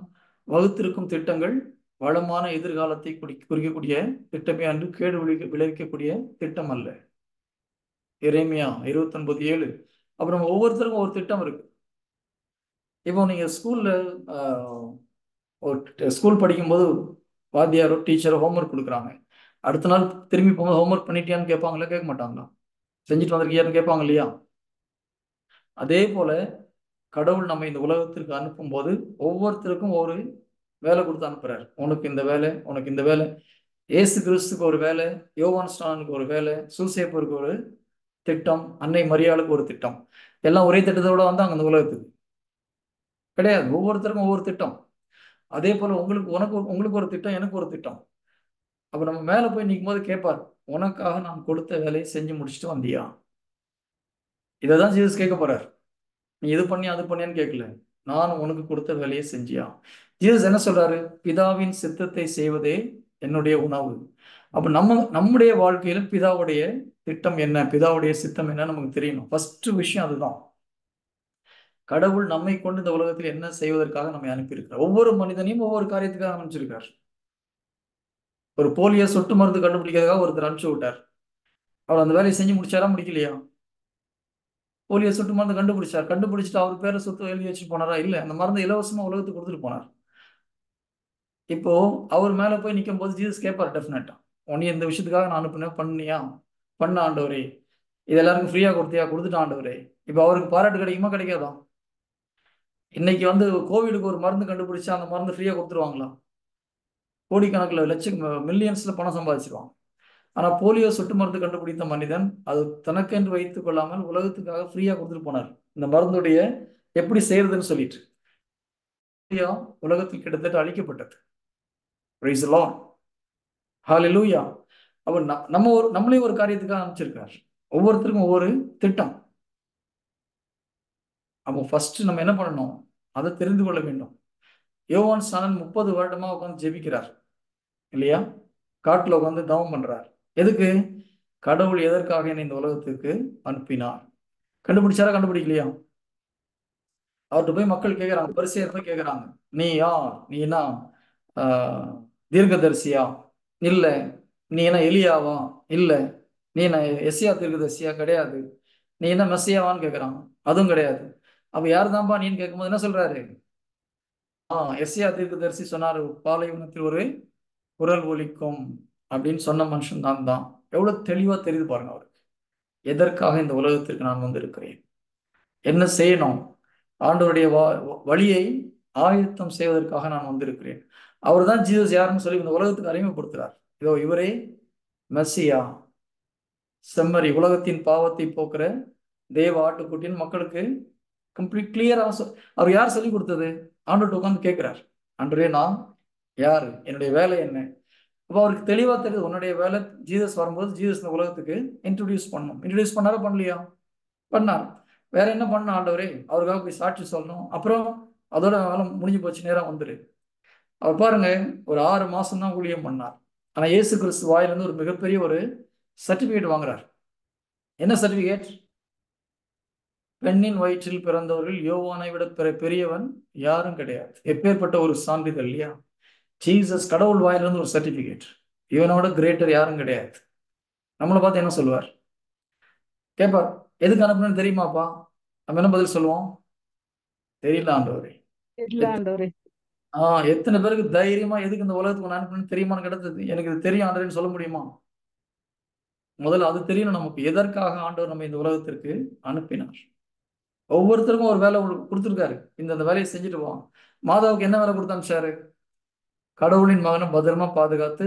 வகுத்திருக்கும் திட்டங்கள் வளமான எதிர்காலத்தை குறிக்கக்கூடிய திட்டமே அன்று கேடு விளைவிக்கக்கூடிய திட்டம் அல்ல. எரேமியா 29:7. அப்புறம் ஒவ்வொருத்தருக்கும் ஒரு திட்டம் இருக்கு. இப்போ நீங்க ஸ்கூல் படிக்கும்போது வாத்தியாரோ டீச்சரோ ஹோம்ஒர்க் கொடுக்குறாங்க. அடுத்த நாள் திரும்பி போகும்போது ஹோம்ஒர்க் பண்ணிட்டியான்னு கேட்பாங்களா? கேட்க மாட்டாங்களா? செஞ்சுட்டு வந்திருக்கியான்னு கேட்பாங்க இல்லையா? அதே போல கடவுள் நம்ம இந்த உலகத்திற்கு அனுப்பும் போது ஒவ்வொருத்தருக்கும் ஒரு வேலை கொடுத்து அனுப்புறாரு. உனக்கு இந்த வேலை, உனக்கு இந்த வேலை. ஏசு கிறிஸ்துக்கு ஒரு வேலை, யோவான் ஸ்நானனுக்கு ஒரு வேலை, சூசேப்பருக்கு ஒரு திட்டம், அன்னை மரியாளுக்கு ஒரு திட்டம். எல்லாம் ஒரே திட்டத்தோட வந்தாங்க அந்த உலகத்துக்கு கிடையாது. ஒவ்வொருத்தருக்கும் ஒவ்வொரு திட்டம். அதே போல உங்களுக்கு ஒரு திட்டம், எனக்கு ஒரு திட்டம். அப்ப நம்ம மேல போய் நிற்கும் போது கேட்பார், உனக்காக நான் கொடுத்த வேலையை செஞ்சு முடிச்சுட்டு வந்தியா? இதைதான் ஜீசஸ் கேட்க போறார். நீ இது பண்ணி அது பண்ணியான்னு கேட்கல, நான் உனக்கு கொடுத்த வேலையை செஞ்சியா? ஜீசஸ் என்ன சொல்றாரு? பிதாவின் சித்தத்தை செய்வதே என்னுடைய உணவு. அப்ப நம்முடைய வாழ்க்கையில பிதாவுடைய திட்டம் என்ன, பிதாவுடைய சித்தம் என்ன நமக்கு தெரியணும். ஃபர்ஸ்ட் விஷயம் அதுதான். கடவுள் நம்மை கொண்டு இந்த உலகத்தில் என்ன செய்வதற்காக நம்மை அனுப்பியிருக்கிறார். ஒவ்வொரு மனிதனையும் ஒவ்வொரு காரியத்துக்காக அனுப்பிச்சிருக்கார். ஒரு போலியோ சொட்டு மருந்து கண்டுபிடிக்கிறதுக்காக ஒருத்தர் அனுப்பிச்சு விட்டார். அவர் அந்த வேலையை செஞ்சு முடிச்சாரா? முடிக்கலையா? போலியோ சொட்டு மருந்து கண்டுபிடிச்சிட்டு அவர் பேரை சொத்து எழுதி வச்சுட்டு போனாரா? இல்லை. அந்த மருந்து இலவசமா உலகத்துக்கு கொடுத்துட்டு போனார். இப்போ அவர் மேல போய் நிற்கும் போது ஜீசஸ் கேட்பார், டெஃபினட்டா, உன்னை இந்த விஷயத்துக்காக நான் அனுப்புனேன், பண்ணியா? பண்ண ஆண்டவரே. இது எல்லாருக்கும் ஃப்ரீயா கொடுத்தியா? கொடுத்துட்டு ஆண்டவரே. இப்போ அவருக்கு பாராட்டு கிடைக்குமா? கிடைக்காதா? இன்னைக்கு கோவிடுக்கு ஒரு மருந்து கண்டுபிடிச்சா அந்த மருந்து ஃப்ரீயா கொடுத்துருவாங்களா? கோடிக்கணக்கில் மில்லியன்ஸ்ல பணம் சம்பாதிச்சிருவாங்க. ஆனா போலியோ சொட்டு மருந்து கண்டுபிடித்த மனிதன் அது தனக்கென்று வைத்துக் கொள்ளாமல் உலகத்துக்காக ஃப்ரீயா கொடுத்துட்டு போனார். இந்த மருந்துடைய எப்படி செய்யறதுன்னு சொல்லிட்டு உலகத்தில் கிட்டத்தட்ட அழிக்கப்பட்டது. பிரைஸ் தி லார்ட், ஹல்லேலூயா. அப்ப நம்மளே ஒரு காரியத்துக்காக அனுப்பிச்சிருக்கார். ஒவ்வொருத்தருக்கும் ஒவ்வொரு திட்டம். அப்போ ஃபர்ஸ்ட் நம்ம என்ன பண்ணணும்? அதை தெரிந்து கொள்ள வேண்டும். யோவான் ஸ்நானன் 30 வருடமா உட்காந்து ஜெபிக்கிறார் இல்லையா? காட்டுல உட்காந்து தவம் பண்றார். எதுக்கு? கடவுள் எதற்காக என்னை இந்த உலகத்துக்கு அனுப்பினார். கண்டுபிடிச்சாரா? கண்டுபிடிக்கலையா? அவர்கிட்ட போய் மக்கள் கேட்கறாங்க, பரிசேயர் போய் கேட்கறாங்க, நீ யார்? நீ என்ன தீர்க்கதரிசியா? இல்ல. நீ என்ன எலியாவா? இல்ல. நீ என்ன எஸ்யா தீர்க்கதரிசியா? கிடையாது. நீ என்ன மெஸ்ஸியாவான்னு கேட்கறான், அதுவும் கிடையாது. அப்ப யார் தான்பா நீன்னு கேட்கும்போது என்ன சொல்றாரு? எஸ்யா தீர்க்கதரிசி சொன்னாரு, பாலைவனத்தில் ஒரு குரல் ஒலிக்கும் அப்படின்னு சொன்ன மனுஷன் தான். எவ்வளவு தெளிவா தெரியுது பாருங்க அவருக்கு. எதற்காக இந்த உலகத்திற்கு நான் வந்திருக்கிறேன், என்ன செய்யணும், ஆண்டவருடைய வழியை ஆயத்தம் செய்வதற்காக நான் வந்திருக்கிறேன். அவர் தான் ஜீசஸ் யாருன்னு சொல்லி இந்த உலகத்துக்கு அறிமுகப்படுத்துறார். இதோ இவரே மெஸ்ஸியா, செம்மறி, உலகத்தின் பாவத்தை போக்குற தேவ ஆட்டுக்குட்டின்னு மக்களுக்கு கம்ப்ளீட் கிளியரா அவர் யார் சொல்லி கொடுத்தது? ஆண்டவர்கிட்ட உட்காந்து கேட்கிறார், ஆண்டவரே நான் யாரு, என்னுடைய வேலை என்ன? அப்போ அவருக்கு தெளிவா தெரியுது, உன்னுடைய வேலை ஜீசஸ் வரும்போது ஜீசஸ் இந்த உலகத்துக்கு இன்ட்ரோடியூஸ் பண்ணணும். இன்ட்ரோடியூஸ் பண்ணாரா? பண்ணலையா? பண்ணார். வேற என்ன பண்ண ஆண்டவரே, அவருக்காக போய் சாட்சி சொல்லணும், அப்புறம் அதோட வேலை முடிஞ்சு போச்சு, நேரம் வந்துரு. அவர் பாருங்க, ஒரு 6 மாசம் தான் ஊழியம் பண்ணார். ஆனா இயேசு கிறிஸ்து வாயிலிருந்து ஒரு மிகப்பெரிய ஒரு சர்டிபிகேட் வாங்குறார். என்ன சர்டிபிகேட்? பெண்ணின் வயிற்றில் பிறந்தவர்கள் யோவானை விட பெரியவன் யாரும் கிடையாது. எப்பேற்பட்ட ஒரு சான்றிதழ் இல்லையா? ஜீசஸ் கடவுள் வாயிலிருந்து ஒரு சர்டிபிகேட். இவனோட கிரேட்டர் யாரும் கிடையாது. நம்மளை பார்த்து என்ன சொல்லுவார்? கேட்பார், எதுக்கு அனுப்புனு தெரியுமாப்பா? நம்ம என்ன பதில் சொல்லுவோம்? தெரியல ஆண்டவரே. இல்ல ஆண்டவரே. எத்தனை பேருக்கு தைரியமா எதுக்கு இந்த உலகத்துக்கு நான் அனுப்புனு தெரியுமான்னு கிடைத்தது? எனக்கு இது தெரியும் ஆண்டவரேன்னு சொல்ல முடியுமா? முதல்ல அது தெரியணும் நமக்கு, எதற்காக ஆண்டவர் நம்ம இந்த உலகத்திற்கு அனுப்பினார். ஒவ்வொருத்தருக்கும் ஒரு வேலை கொடுத்துருக்காரு, இந்த வேலையை செஞ்சுட்டு போவான். மாதாவுக்கு என்ன வேலை கொடுத்து அனுப்பிச்சாரு? கடவுளின் மகனை பத்திரமா பாதுகாத்து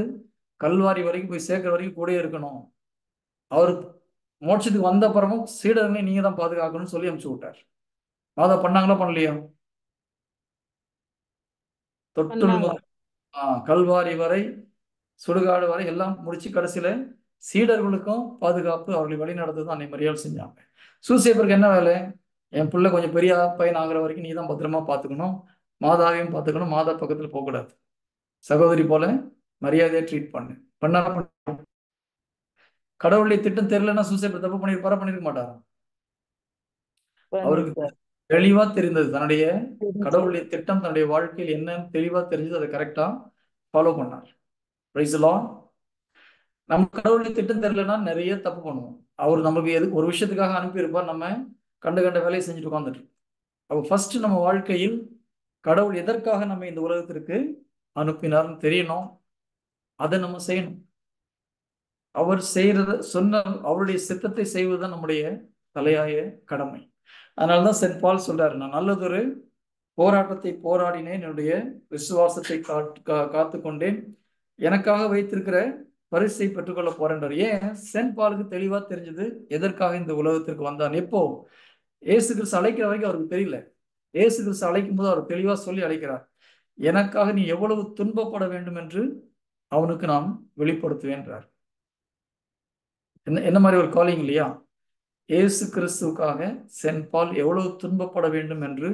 கல்வாரி வரைக்கும் போய் சேர்க்கிற வரைக்கும் கூட இருக்கணும். அவர் மோட்சத்துக்கு வந்த அப்புறமும் சீடர்களை நீங்க தான் பாதுகாக்கணும்னு சொல்லி அனுப்பிச்சு விட்டார். மாதா பண்ணாங்களா பண்ணலையா? தொட்டுள் முதல் கல்வாரி வரை, சுடுகாடு வரை எல்லாம் முடிச்சு கடைசியில சீடர்களுக்கும் பாதுகாப்பு, அவர்களை வழி நடத்துதான் அன்னை மரியாள் செஞ்சாங்க. சூசேப்பருக்கு என்ன வேலை? என் பிள்ளை கொஞ்சம் பெரிய பையன் ஆகிற வரைக்கும் நீ தான் பத்திரமா பார்த்துக்கணும், மாதாவையும் பார்த்துக்கணும், மாதா பக்கத்துல போகக்கூடாது, சகோதரி போல மரியாதையை ட்ரீட் பண்ண. கடவுளுடைய திட்டம் தெரியலன்னா சூசேப்பர் தப்பு பண்ணிருக்க மாட்டாரா? அவருக்கு தெளிவா தெரிந்தது, தன்னுடைய கடவுளுடைய திட்டம் தன்னுடைய வாழ்க்கையில் என்னன்னு தெளிவா தெரிஞ்சது, அதை கரெக்டா ஃபாலோ பண்ணார். Price the Lord. நம்ம கடவுளுடைய திட்டம் தெரியலன்னா நிறைய தப்பு பண்ணுவோம். அவர் நமக்கு ஒரு விஷயத்துக்காக அனுப்பியிருப்பார், நம்ம கண்ட வேலையை செஞ்சுட்டு உட்காந்துட்டு. அப்போ ஃபர்ஸ்ட் நம்ம வாழ்க்கையில் கடவுள் எதற்காக நம்ம இந்த உலகத்திற்கு அனுப்பினார்னு தெரியணும், அதை நம்ம செய்யணும். அவர் சொன்ன அவருடைய சித்தத்தை செய்வதுதான் நம்முடைய தலையாய கடமை. அதனாலதான் சென்ட் பால் சொல்றாரு, நான் நல்லதொரு போராட்டத்தை போராடினேன், என்னுடைய விசுவாசத்தை காத்து கொண்டேன், எனக்காக வைத்திருக்கிற பரிசை பெற்றுக்கொள்ள போறேன்றார். ஏன்? சென்ட் பாலுக்கு தெளிவா தெரிஞ்சது எதற்காக இந்த உலகத்திற்கு வந்தான். எப்போ? ஏசு கிறிஸ்து அழைக்கிற வரைக்கும் அவருக்கு தெரியல. ஏசு கிறிஸ்து அழைக்கும் போது அவர் தெளிவா சொல்லி அழைக்கிறார், எனக்காக நீ எவ்வளவு துன்பப்பட வேண்டும் என்று அவனுக்கு நான் வெளிப்படுத்துவேன்றார். என்ன மாதிரி ஒரு காலிங் இல்லையா? ஏசு கிறிஸ்துவுக்காக சென்ட் பால் எவ்வளவு துன்பப்பட வேண்டும் என்று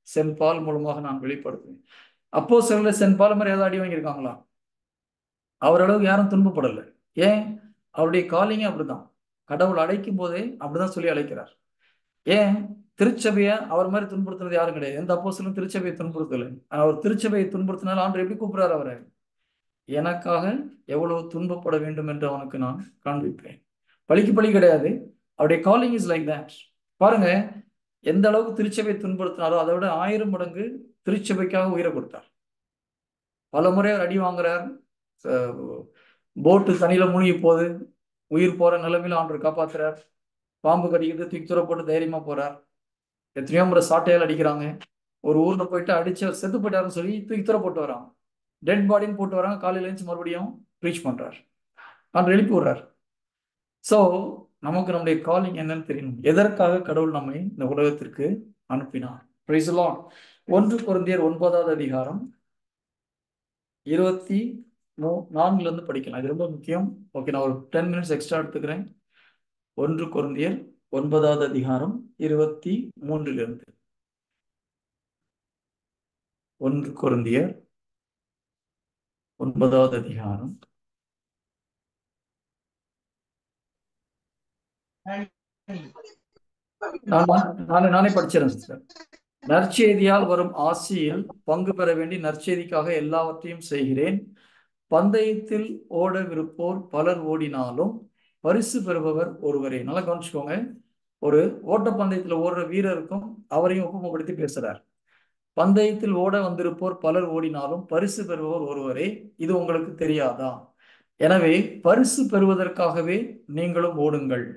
சென்ட் பால் மூலமாக நான் வெளிப்படுத்துவேன். அப்போ சில சென்ட் பால் மாதிரி ஏதாவது அடி வாங்கியிருக்காங்களா? அவரளவுக்கு யாரும் துன்பப்படலை. ஏன்? அவருடைய காலிங்கே அப்படிதான். கடவுள் அழைக்கும் போதே அப்படிதான் சொல்லி அழைக்கிறார். ஏன்? திருச்சபையை அவர் மாதிரி துன்புறுத்துறது யாரும் கிடையாது. எந்த அப்போஸ்தலனும் திருச்சபையை துன்புறுத்தலை. அவர் திருச்சபையை துன்புறுத்தினாலும் ஆண்டவர் எப்படி கூப்பிடுறாரு அவரை? எனக்காக எவ்வளவு துன்பப்பட வேண்டும் என்று அவனுக்கு நான் காண்பிப்பேன். பழி கிடையாது. அவருடைய காலிங் இஸ் லைக் தட். பாருங்க, எந்த அளவுக்கு திருச்சபையை துன்புறுத்தினாரோ அதை விட 1000 மடங்கு திருச்சபைக்காக உயிரை கொடுத்தார். பல முறை அவர் அடி வாங்குறார், போட்டு தண்ணியில மூழ்கி போகுது, உயிர் போற நிலைமையில ஆண்டவர் காப்பாத்துறார். பாம்பு கடிக்கிறது, தூக்கி தூர போட்டு தைரியமா போறார். எத்தனையோ முறை சாட்டையால் அடிக்கிறாங்க. ஒரு ஊர்ல போயிட்டு அடிச்சு அவர் செத்து போயிட்டாருன்னு சொல்லி தூக்கி தூர போட்டு வராங்க, டெட் பாடின்னு போட்டு வராங்க. காலையில எழுந்து மறுபடியும் ப்ரீச் பண்றார், ஆண்டவர் எழுப்பி விடுறார். ஸோ நமக்கு நம்முடைய காலிங் என்னன்னு தெரியணும், எதற்காக கடவுள் நம்மை இந்த உலகத்திற்கு அனுப்பினார். Price the Lord. 1 கொரிந்தியர் 9வது அதிகாரம் 24 இருந்து படிக்கலாம். இது ரொம்ப முக்கியம். ஓகே, நான் ஒரு 10 மினிட்ஸ் எக்ஸ்ட்ரா எடுத்துக்கிறேன். 1 கொரிந்தியர் 9வது அதிகாரம் 23 1 கொரிந்தியர் 9வது அதிகாரம் நானே படிச்சிடறேன் சிஸ்டர். நற்செய்தியால் வரும் ஆசியில் பங்கு பெற வேண்டி நற்செய்திக்காக எல்லாவற்றையும் செய்கிறேன். பந்தயத்தில் ஓடவிருப்போர் பலர் ஓடினாலும் பரிசு பெறுபவர் ஒருவரே. நல்லா கவனிச்சுக்கோங்க. ஒரு ஓட்டப்பந்தயத்தில் ஓடுற வீரருக்கும் அவரையும் ஒப்புமைப்படுத்தி பேசுறார். பந்தயத்தில் ஓட வந்திருப்போர் பலர் ஓடினாலும் பரிசு பெறுபவர் ஒருவரே, இது உங்களுக்கு தெரியாதா? எனவே பரிசு பெறுவதற்காகவே நீங்களும் ஓடுங்கள்.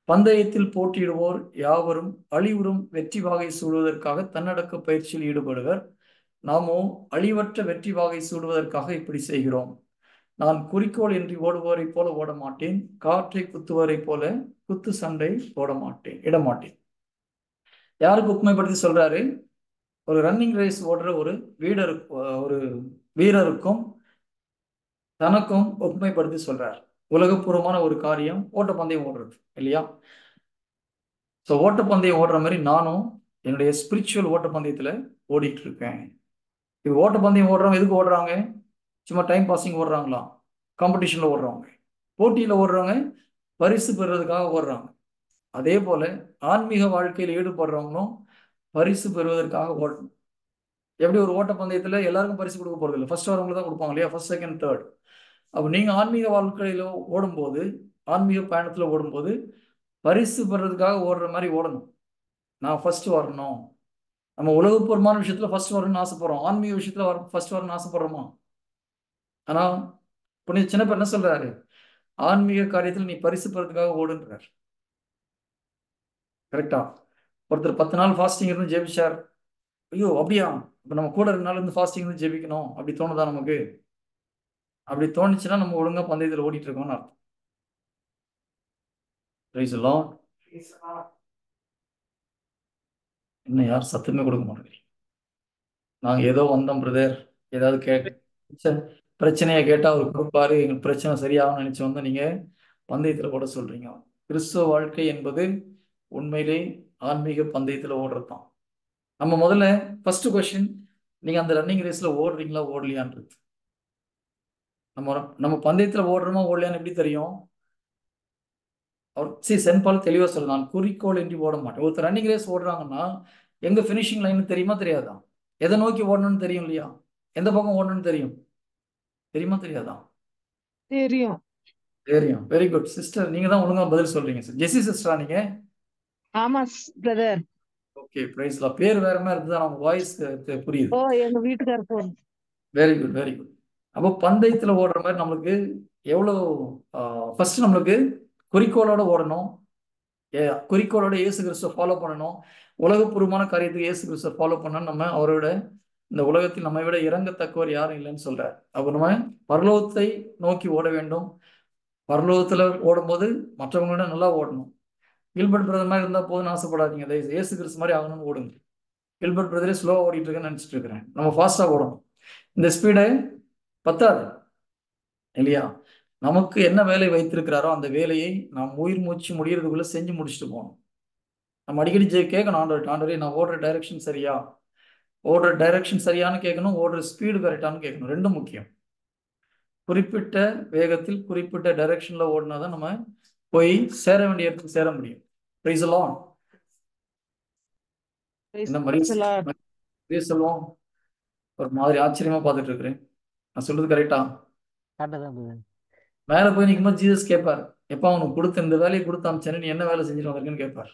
பந்தயத்தில் போட்டியிடுவோர் யாவரும் அழிவுறும் வெற்றி வாகை சூடுவதற்காக தன்னடக்க பயிற்சியில் ஈடுபடுவர். நாமோ அழிவற்ற வெற்றி வாகை சூடுவதற்காக இப்படி செய்கிறோம். நான் குறிக்கோள் இன்றி ஓடுவோரை போல ஓட மாட்டேன், காற்றை குத்துவரை போல குத்து சண்டை இடமாட்டேன். யாருக்கு உண்மைப்படுத்தி சொல்றாரு? ஒரு ரன்னிங் ரேஸ் ஓடுற ஒரு வீரருக்கும் தனக்கும் ஒப்புமைப்படுத்தி சொல்றார். உலகப்பூர்வமான ஒரு காரியம் ஓட்டப்பந்தயம் ஓடுறது இல்லையா? ஸோ ஓட்டப்பந்தயம் ஓடுற மாதிரி நானும் என்னுடைய ஸ்பிரிச்சுவல் ஓட்டப்பந்தயத்தில் ஓடிட்டு இருக்கேன். இது ஓட்டப்பந்தயம் ஓடுறவங்க எதுக்கு ஓடுறாங்க? சும்மா டைம் பாசிங் ஓடுறாங்களா? காம்படிஷனில் ஓடுறவங்க, போட்டியில் ஓடுறவங்க பரிசு பெறுவதற்காக ஓடுறாங்க. அதே போல ஆன்மீக வாழ்க்கையில் ஈடுபடுறவங்களும் பரிசு பெறுவதற்காக ஓடணும். எப்படி ஒரு ஓட்டப்பந்தயத்தில் எல்லாருக்கும் பரிசு கொடுக்க போறது இல்லை, ஃபர்ஸ்ட் வரவங்களுக்கு தான் கொடுப்பாங்க இல்லையா, ஃபர்ஸ்ட் செகண்ட் தேர்ட். அப்போ நீங்கள் ஆன்மீக வாழ்க்கையில் ஓடும்போது, ஆன்மீக பயணத்தில் ஓடும்போது பரிசு பெறதுக்காக ஓடுற மாதிரி ஓடணும். நான் ஃபர்ஸ்ட் வரணும். நம்ம உலகப்பூர்வமான விஷயத்துல ஃபர்ஸ்ட் வரணும்னு ஆசைப்படுறோம், ஆன்மீக விஷயத்துல ஃபர்ஸ்ட் வரணும்னு ஆசைப்படுறோமா? ஆனா புனித சின்ன பேர் என்ன சொல்றாரு? ஆன்மீக காரியத்தில் நீ பரிசு பெறதுக்காக ஓடுன்றார். கரெக்டா? ஒருத்தர் 10 நாள் ஃபாஸ்டிங் இருந்து ஜெபிச்சார். ஐயோ அப்படியா, இப்போ நம்ம கூட 2 நாள் இருந்து ஃபாஸ்டிங் இருந்து ஜெபிக்கணும் அப்படி தோணுதா நமக்கு? அப்படி தோணுச்சுன்னா நம்ம ஒழுங்கா பந்தயத்தில் ஓடிட்டு இருக்கோம்னு அர்த்தம். Praise the Lord. இன்னும் யார் சத்தமே கொடுக்க மாட்டேங்கிறீங்க? நாங்க ஏதோ வந்தோம் பிரதர், ஏதாவது பிரச்சனையை கேட்டா அவர் கொடுப்பாரு, எங்களுக்கு பிரச்சனை சரியாகும் நினைச்சு வந்தா நீங்க பந்தயத்துல ஓட சொல்றீங்க. கிறிஸ்துவ வாழ்க்கை என்பது உண்மையிலே ஆன்மீக பந்தயத்துல ஓடுறதுதான். நம்ம முதல்ல ஃபர்ஸ்ட் கொஸ்டின், நீங்க அந்த ரன்னிங் ரேஸ்ல ஓடுறீங்களா ஓடலையான்றது. நம்ம பந்தயத்துல ஓடுறோமா ஓடலையான்னு எப்படி தெரியும்? அவர் சென்ட் பால் தெளிவா சொல்ல, நான் குறிக்கோள் என்று ஓட மாட்டேன். ஒருத்தர் ரன்னிங் ரேஸ் ஓடுறாங்கன்னா எங்க ஃபினிஷிங் லைன் தெரியுமா தெரியாதா? எதை நோக்கி ஓடணும்னு தெரியும் இல்லையா? எந்த பக்கம் ஓடணும்னு தெரியும், தெரியுமா தெரியாதா? தெரியும். தெரியும். வெரி குட் சிஸ்டர், நீங்க தான் ஒழுங்கா பதில் சொல்றீங்க. ஜெசி சிஸ்டரா நீங்க? ஆமா பிரதர். ஓகே, பிரைஸ்ல பேர் வேற மாதிரி இருந்தது, நம்ம வாய்ஸ் புரியுது. ஓ எங்க வீட்டுக்கார phone. Very good very good. அப்போ பந்தயத்துல ஓடுற மாதிரி நம்மளுக்கு எவ்வளவு ஃபர்ஸ்ட் நம்மளுக்கு குறிக்கோளோட ஓடணும். குறிக்கோளோட இயேசு கிறிஸ்துவ ஃபாலோ பண்ணணும். உலகப்பூர்வமான காரியத்துக்கு இயேசு கிறிஸ்துவ ஃபாலோ பண்ணணும். நம்ம அவரோட இந்த உலகத்தில் நம்மை விட இறங்கத்தக்கவர் யாரும் இல்லைன்னு சொல்றார். அப்போ நம்ம பரலோகத்தை நோக்கி ஓட வேண்டும். பரலோகத்துல ஓடும்போது மற்றவங்களோட நல்லா ஓடணும். கில்பர்ட் பிரதர் மாதிரி இருந்தா போதும்னு ஆசைப்படாதீங்க. இயேசு கிறிஸ்து மாதிரி ஆகணும்னு ஓடுங்க. கில்பர்ட் பிரதரே ஸ்லோவா ஓடிட்டு இருக்கேன்னு நினைச்சிட்டு இருக்கிறேன். நம்ம ஃபாஸ்டா ஓடணும். இந்த ஸ்பீடு பத்தாது இல்லையா? நமக்கு என்ன வேலை வைத்திருக்கிறாரோ அந்த வேலையை நாம் உயிர் மூச்சு முடியறதுக்குள்ள செஞ்சு முடிச்சுட்டு போகணும். நம்ம அடிக்கடி கேட்கணும், ஆண்டவரே நான் ஓடுற டைரக்ஷன் சரியா, ஓடுற டைரக்ஷன் சரியானு கேட்கணும், ஓடுற ஸ்பீடு கரெக்டானு கேட்கணும். ரெண்டும் முக்கியம். குறிப்பிட்ட வேகத்தில் குறிப்பிட்ட டைரக்ஷன்ல ஓடினாதான் நம்ம போய் சேர வேண்டிய இடத்துக்கு சேர முடியும். Price the Lord. என்ன மாதிரி சொல்லுவோம், ஒரு மாதிரி ஆச்சரியமா பார்த்துட்டு இருக்கிறேன். நான் சொல்றது கரெக்டா? மேல போய் நிற்கும்போது ஜீசஸ் கேட்பார், எப்பா அவனுக்கு கொடுத்த இந்த வேலையை கொடுத்து அமிச்சேன்னு நீ என்ன வேலை செஞ்சுட்டு வந்திருக்குன்னு கேட்பார்.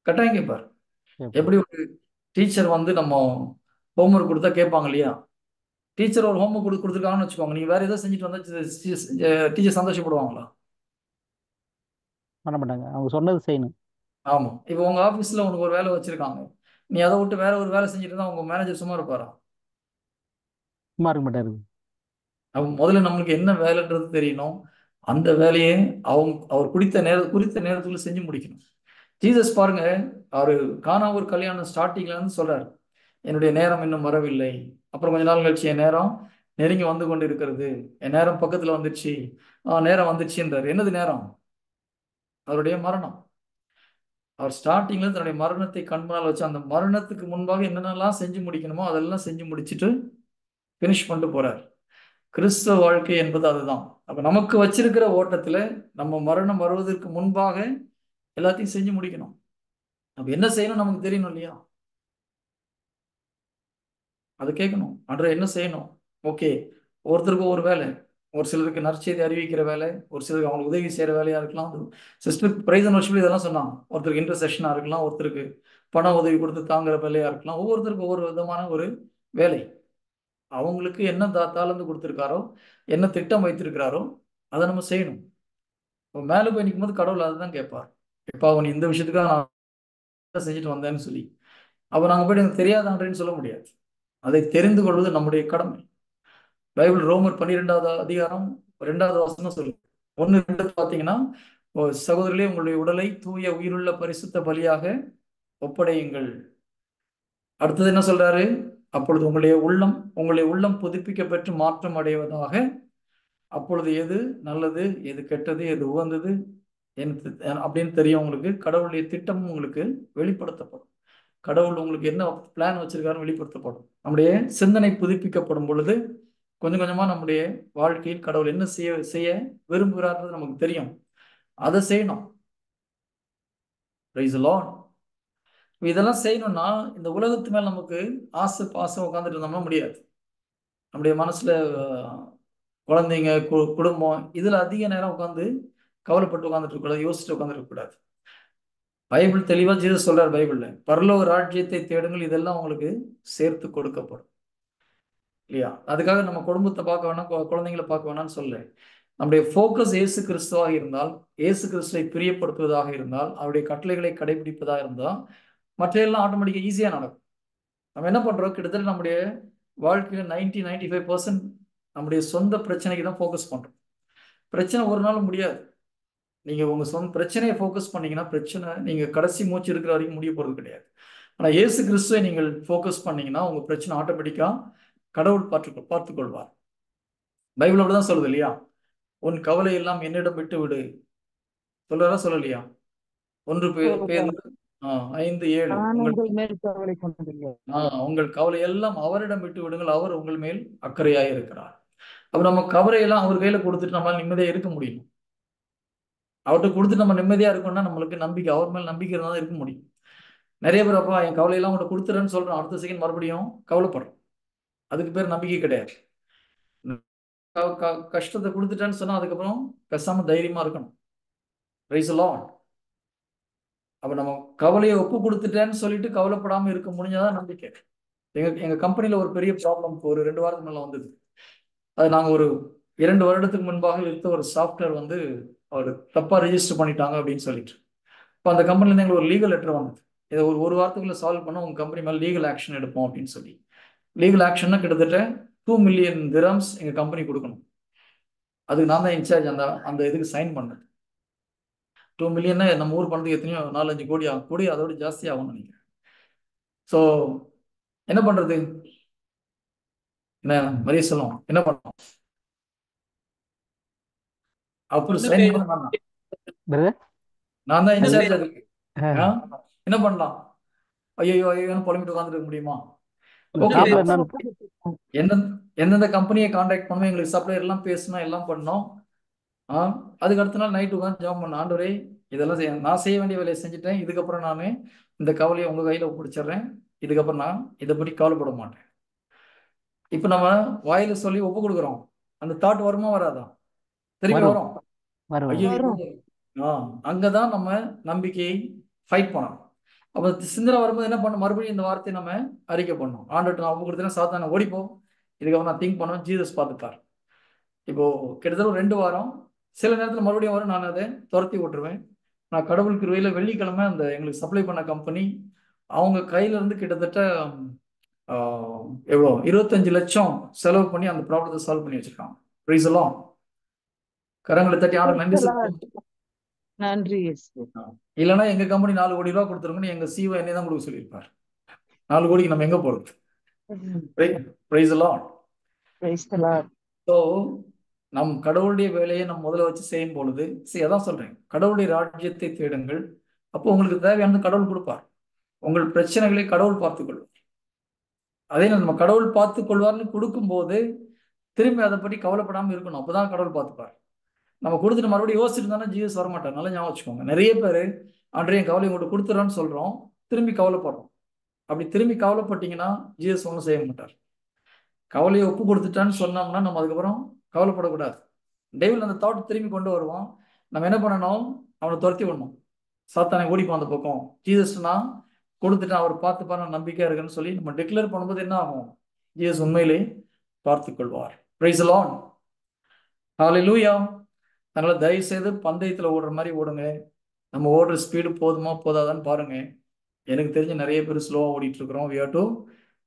கட்டாயம் கேட்பார். எப்படி ஒரு டீச்சர் வந்து நம்ம ஹோம்ஒர்க் கொடுத்தா கேட்பாங்க இல்லையா? டீச்சர் ஒரு ஹோம்ஒர்க் கொடுத்துருக்காங்கன்னு வச்சுக்கோங்க, நீங்க வேற ஏதோ செஞ்சுட்டு வந்தா டீச்சர் சந்தோஷப்படுவாங்களா? பண்ண மாட்டாங்க, அவங்க சொன்னது செய்யணும். ஆமா. இப்போ உங்க ஆபீஸ்ல உனக்கு ஒரு வேலை வச்சிருக்காங்க, நீ அதை விட்டு வேற ஒரு வேலை செஞ்சுட்டு இருந்தா உங்க மேனேஜர் சும்மா இருப்பாரா? சும்மா இருக்க மாட்டாரு. அப்ப முதல்ல நம்மளுக்கு என்ன வேலைன்றது தெரியணும். அந்த வேலையை அவர் குறித்த நேரத்துக்குள்ள செஞ்சு முடிக்கணும். ஜீசஸ் பாருங்க, அவரு கானாவூர் கல்யாணம் ஸ்டார்டிங்ல இருந்து சொல்றாரு, என்னுடைய நேரம் இன்னும் வரவில்லை. அப்புறம் கொஞ்ச நாள் கழிச்சு என் நேரம் நெருங்கி வந்து கொண்டு இருக்கிறது, என் நேரம் பக்கத்துல வந்துடுச்சு, நேரம் வந்துடுச்சுன்றார். என்னது நேரம்? அவருடைய மரணம். அவர் ஸ்டார்டிங்ல தன்னுடைய மரணத்தை கண்முன்னால் வச்சு அந்த மரணத்துக்கு முன்பாக என்னென்னலாம் செஞ்சு முடிக்கணுமோ அதெல்லாம் செஞ்சு முடிச்சுட்டு பினிஷ் பண்ணிட்டு போறார். கிறிஸ்தவ வாழ்க்கை என்பது அதுதான். அப்ப நமக்கு வச்சிருக்கிற ஓட்டத்துல நம்ம மரணம் வருவதற்கு முன்பாக எல்லாத்தையும் செஞ்சு முடிக்கணும். அப்ப என்ன செய்யணும் நமக்கு தெரியணும் இல்லையா? அதை கேட்கணும், அன்ற என்ன செய்யணும். ஓகே, ஒருத்தருக்கு ஒரு வேலை, ஒரு சிலருக்கு நற்செய்தி அறிவிக்கிற வேலை, ஒரு சிலருக்கு அவங்களுக்கு உதவி செய்யற வேலையா இருக்கலாம். சிஸ்டர் பிரைஸ் அண்ட் வொர்ஷிப் இதெல்லாம் சொன்னாங்க. ஒருத்தருக்கு இன்டர்செஷனா இருக்கலாம், ஒருத்தருக்கு பண உதவி கொடுத்து தாங்குற வேலையா இருக்கலாம். ஒவ்வொருத்தருக்கும் ஒவ்வொரு விதமான ஒரு வேலை. அவங்களுக்கு என்ன தாளந்து கொடுத்துருக்காரோ, என்ன திட்டம் வைத்திருக்கிறாரோ அதை நம்ம செய்யணும். இப்போ மேலே போய் நிற்கும் போது கடவுள் அதை தான் கேட்பார், எப்பா அவன் இந்த விஷயத்துக்காக நான் செஞ்சுட்டு வந்தேன்னு சொல்லி. அப்போ நாங்கள் போய்ட்டு எனக்கு தெரியாதான்றேன்னு சொல்ல முடியாது. அதை தெரிந்து கொள்வது நம்முடைய கடமை. பைபிள் ரோமர் 12வது அதிகாரம் 2வது வசனம் சொல்லுது. 1:2 பார்த்தீங்கன்னா, சகோதரர்களே உங்களுடைய உடலை தூய உயிருள்ள பரிசுத்த பலியாக ஒப்படையுங்கள். அடுத்தது என்ன சொல்றாரு? அப்பொழுது உங்களுடைய உள்ளம் புதுப்பிக்க பெற்று மாற்றம் அடைவதாக. அப்பொழுது எது நல்லது, எது கெட்டது, எது உகந்தது, அப்படின்னு தெரியும் உங்களுக்கு. கடவுளுடைய திட்டம் உங்களுக்கு வெளிப்படுத்தப்படும். கடவுள் உங்களுக்கு என்ன பிளான் வச்சிருக்காருன்னு வெளிப்படுத்தப்படும். நம்முடைய சிந்தனை புதுப்பிக்கப்படும் பொழுது கொஞ்சம் கொஞ்சமா நம்முடைய வாழ்க்கையில் கடவுள் என்ன செய்ய செய்ய விரும்புகிறார்ன்றது நமக்கு தெரியும். அதை செய்யணும். Price the Lord. இதெல்லாம் செய்யணும்னா இந்த உலகத்து மேல நமக்கு ஆசை பாசம் உட்காந்துட்டு இருந்தோம்னா முடியாது. நம்முடைய மனசுல குழந்தைங்க குடும்பம் இதுல அதிக நேரம் உட்காந்து கவலைப்பட்டு உட்காந்துட்டு இருக்கக்கூடாது, யோசிச்சுட்டு உட்காந்துட்டு இருக்கக்கூடாது. பைபிள் தெளிவா ஜீசஸ் சொல்றார் பைபிள்ல, பரலோக ராஜ்யத்தை தேடுங்கள், இதெல்லாம் உங்களுக்கு சேர்த்து கொடுக்கப்படும். இல்லையா? அதுக்காக நம்ம குடும்பத்தை பார்க்க வேணாம், குழந்தைங்களை பார்க்க வேணாம்னு சொல்ல. நம்முடைய ஃபோக்கஸ் இயேசு கிறிஸ்துவாக இருந்தால், இயேசு கிறிஸ்துவை பிரியப்படுத்துவதாக இருந்தால், அவருடைய கட்டளைகளை கடைபிடிப்பதாக இருந்தால் மற்றையெல்லாம் ஆட்டோமேட்டிக்காக ஈஸியாக நடக்கும். நம்ம என்ன பண்றோம், கிட்டத்தட்ட நம்முடைய வாழ்க்கையில 95% நம்முடைய சொந்த பிரச்சனைக்கு தான் ஃபோக்கஸ் பண்றோம். பிரச்சனை ஒரு நாள் முடியாது. நீங்க உங்க சொந்த பிரச்சனையை ஃபோக்கஸ் பண்ணீங்கன்னா பிரச்சனை நீங்க கடைசி மூச்சு இருக்கிற வரைக்கும் முடிய போறது கிடையாது. ஆனா இயேசு கிறிஸ்துவை நீங்கள் ஃபோக்கஸ் பண்ணீங்கன்னா உங்க பிரச்சனை ஆட்டோமேட்டிக்கா கடவுள் பார்த்துக் கொள்வார். பைபிள் அப்படிதான் சொல்லுது இல்லையா? உன் கவலை எல்லாம் என்னிடம் விட்டு விடு சொல்றதா சொல்லலையா? 1 பேதுரு 5:7 உங்கள் மேல் கவலை கொண்டதில்லை. உங்கள் கவலை எல்லாம் அவரிடம் விட்டு விடுங்கள், அவர் உங்கள் மேல் அக்கறையாக இருக்கிறார். அப்ப நம்ம கவலையெல்லாம் அவர் கையில கொடுத்துட்டு நம்மளால நிம்மதியா இருக்க முடியும். அவர்கிட்ட கொடுத்துட்டு நம்ம நிம்மதியா இருக்கணும்னா நம்மளுக்கு நம்பிக்கை, அவர் மேல் நம்பிக்கை இருந்தால் தான் இருக்க முடியும். நிறைய பேர் அப்பா என் கவலையெல்லாம் உங்கள்கிட்ட கொடுத்துறேன்னு சொல்றோம், அடுத்த செகண்ட் மறுபடியும் கவலைப்படுறோம். அதுக்கு பேர் நம்பிக்கை கிடையாது. கஷ்டத்தை கொடுத்துட்டேன்னு சொன்னா அதுக்கப்புறம் பேசாம தைரியமா இருக்கணும். Price the Lord. அப்ப நம்ம கவலையை ஒப்பு கொடுத்துட்டேன்னு சொல்லிட்டு கவலைப்படாம இருக்க முடிஞ்சாதான் நம்பிக்கை. எங்க கம்பெனில ஒரு பெரிய ப்ராப்ளம் ஒரு 2 வாரத்துக்கு மேல வந்தது. அது நாங்க ஒரு 2 வருடத்துக்கு முன்பாக எடுத்த ஒரு சாஃப்ட்வேர் வந்து அவர் தப்பா ரெஜிஸ்டர் பண்ணிட்டாங்க அப்படின்னு சொல்லிட்டு. இப்போ அந்த கம்பெனிலேருந்து எங்களுக்கு ஒரு லீகல் லெட்டர் வந்தது. இதை ஒரு வாரத்துக்குள்ள சால்வ் பண்ண உங்க கம்பெனி மேலே லீகல் ஆக்ஷன் எடுப்போம் அப்படின்னு சொல்லி. லீகல் ஆக்ஷன்னா கிட்டத்தட்ட 2 மில்லியன் திரம்ஸ் எங்க கம்பெனி கொடுக்கணும். அதுக்கு நான் தான் இன்சார்ஜ். அந்த இதுக்கு சைன் பண்ணேன். 2 மில்லியன்னா நம்ம ஊர் பணத்துக்கு எத்தனையோ 4-5 கோடி ஆகும், கோடி அதோட ஜாஸ்தி ஆகும்னு நினைக்கிறேன். ஸோ என்ன பண்றது, என்ன மரிய சொல்லுவோம், என்ன பண்ணோம்? அப்புறம் சைன் பண்ண நான் தான் இன்சார்ஜ். அதுக்கு என்ன பண்ணலாம்? ஐயோ ஐயோன்னு புலம்பிட்டு உட்காந்துருக்க முடியுமா? எந்தெந்த கம்பெனியை கான்டாக்ட் பண்ணோம், எங்களுக்கு சப்ளையர் எல்லாம் பேசணும், எல்லாம் பண்ணோம். அதுக்கு அடுத்த நாள் நைட்டு உட்காந்து ஜாப் பண்ண, ஆண்டவரே இதெல்லாம் நான் செய்ய வேண்டிய வேலையை செஞ்சுட்டேன், இதுக்கப்புறம் நான் இந்த கவலையை உங்க கையில ஒப்படைச்சிடுறேன், இதுக்கப்புறம் நான் இதை பற்றி கவலைப்பட மாட்டேன். இப்ப நம்ம வாயில சொல்லி ஒப்பு கொடுக்குறோம், அந்த தாட் வருமா வராதா? திரும்பி வரும். அங்கதான் நம்ம நம்பிக்கையை ஃபைட் பண்ணணும். அப்ப சிந்தனை வரும்போது என்ன பண்ணணும், மறுபடியும் இந்த வார்த்தையை நம்ம அறிக்கை பண்ணணும். ஆண்டவர்கிட்ட நான் ஒப்பு கொடுத்தேன்னா சாத்தான ஓடிப்போம், இதுக்கப்புறம் நான் திங்க் பண்ணுவேன், ஜீசஸ் பார்த்துப்பார். இப்போ கிட்டத்தட்ட ஒரு 2 வாரம் சில நேரத்தில் மறுபடியும் வரும், நான் அதை துரத்தி விட்டுருவேன். நான் கடவுள் கிருபையில வெள்ளிக்கிழமை அந்த எங்களுக்கு சப்ளை பண்ண கம்பெனி அவங்க கையில இருந்து கிட்டத்தட்ட எவ்வளோ 25 லட்சம் செலவு பண்ணி அந்த ப்ராப்ளத்தை சால்வ் பண்ணி வச்சிருக்காங்க. பிரைஸ் எல்லாம் கரங்களை தட்டி ஆண்டு நன்றி சொல்லுங்க. நன்றி. இல்லைன்னா எங்க கம்பெனி 4 கோடி ரூபா கொடுத்துருங்கன்னு எங்க சிஓ என்னை தான் கொடுக்க சொல்லியிருப்பார். 4 கோடிக்கு நம்ம எங்க போறது? பிரைஸ் எல்லாம். ஸோ நம் கடவுளுடைய வேலையை நம்ம முதல்ல வச்சு செய்யும் பொழுது அதான் சொல்றேன், கடவுளுடைய ராஜ்யத்தை தேடுங்கள். அப்போ உங்களுக்கு தேவையானது கடவுள் கொடுப்பார். உங்கள் பிரச்சனைகளை கடவுள் பார்த்துக் கொள்வார். அதே நம்ம கடவுள் பார்த்துக் கொள்வார்னு கொடுக்கும்போது திரும்பி அதை பற்றி கவலைப்படாமல் இருக்கணும். அப்பதான் கடவுள் பார்த்துப்பார். நம்ம கொடுத்துட்டு மறுபடியும் யோசிச்சுட்டு தானே ஜீசஸ் வரமாட்டார். நல்லா ஞாபகம் வச்சுக்கோங்க. நிறைய பேர் ஆண்டவரே என் கவலை உங்கள்கிட்ட கொடுத்துறோன்னு சொல்றோம், திரும்பி கவலைப்படுறோம். அப்படி திரும்பி கவலைப்பட்டீங்கன்னா ஜீசஸ் ஒன்றும் செய்ய மாட்டார். கவலையை ஒப்பு கொடுத்துட்டான்னு சொன்னோம்னா நம்ம அதுக்கப்புறம் கவலைப்படக்கூடாது. டெய்லி அந்த தாட் திரும்பி கொண்டு வருவோம். நம்ம என்ன பண்ணணும், அவனை துரத்தி விடணும். சாத்தானை ஓடிப்போம் அந்த பக்கம். ஜீசஸ்னா கொடுத்துட்டு அவர் பார்த்துப்பார், நான் நம்பிக்கையா இருக்குன்னு சொல்லி நம்ம டிக்ளேர் பண்ணும்போது என்ன ஆகும், ஜீசஸ் உண்மையிலே பார்த்துக் கொள்வார். Praise the Lord. ஹல்லேலூயா. அதனால தயவு செய்து பந்தயத்துல ஓடுற மாதிரி ஓடுங்க. நம்ம ஓடுற ஸ்பீடு போதுமா போதாதான்னு பாருங்க. எனக்கு தெரிஞ்ச நிறைய பேர் ஸ்லோவா ஓடிட்டு இருக்கிறோம். we have to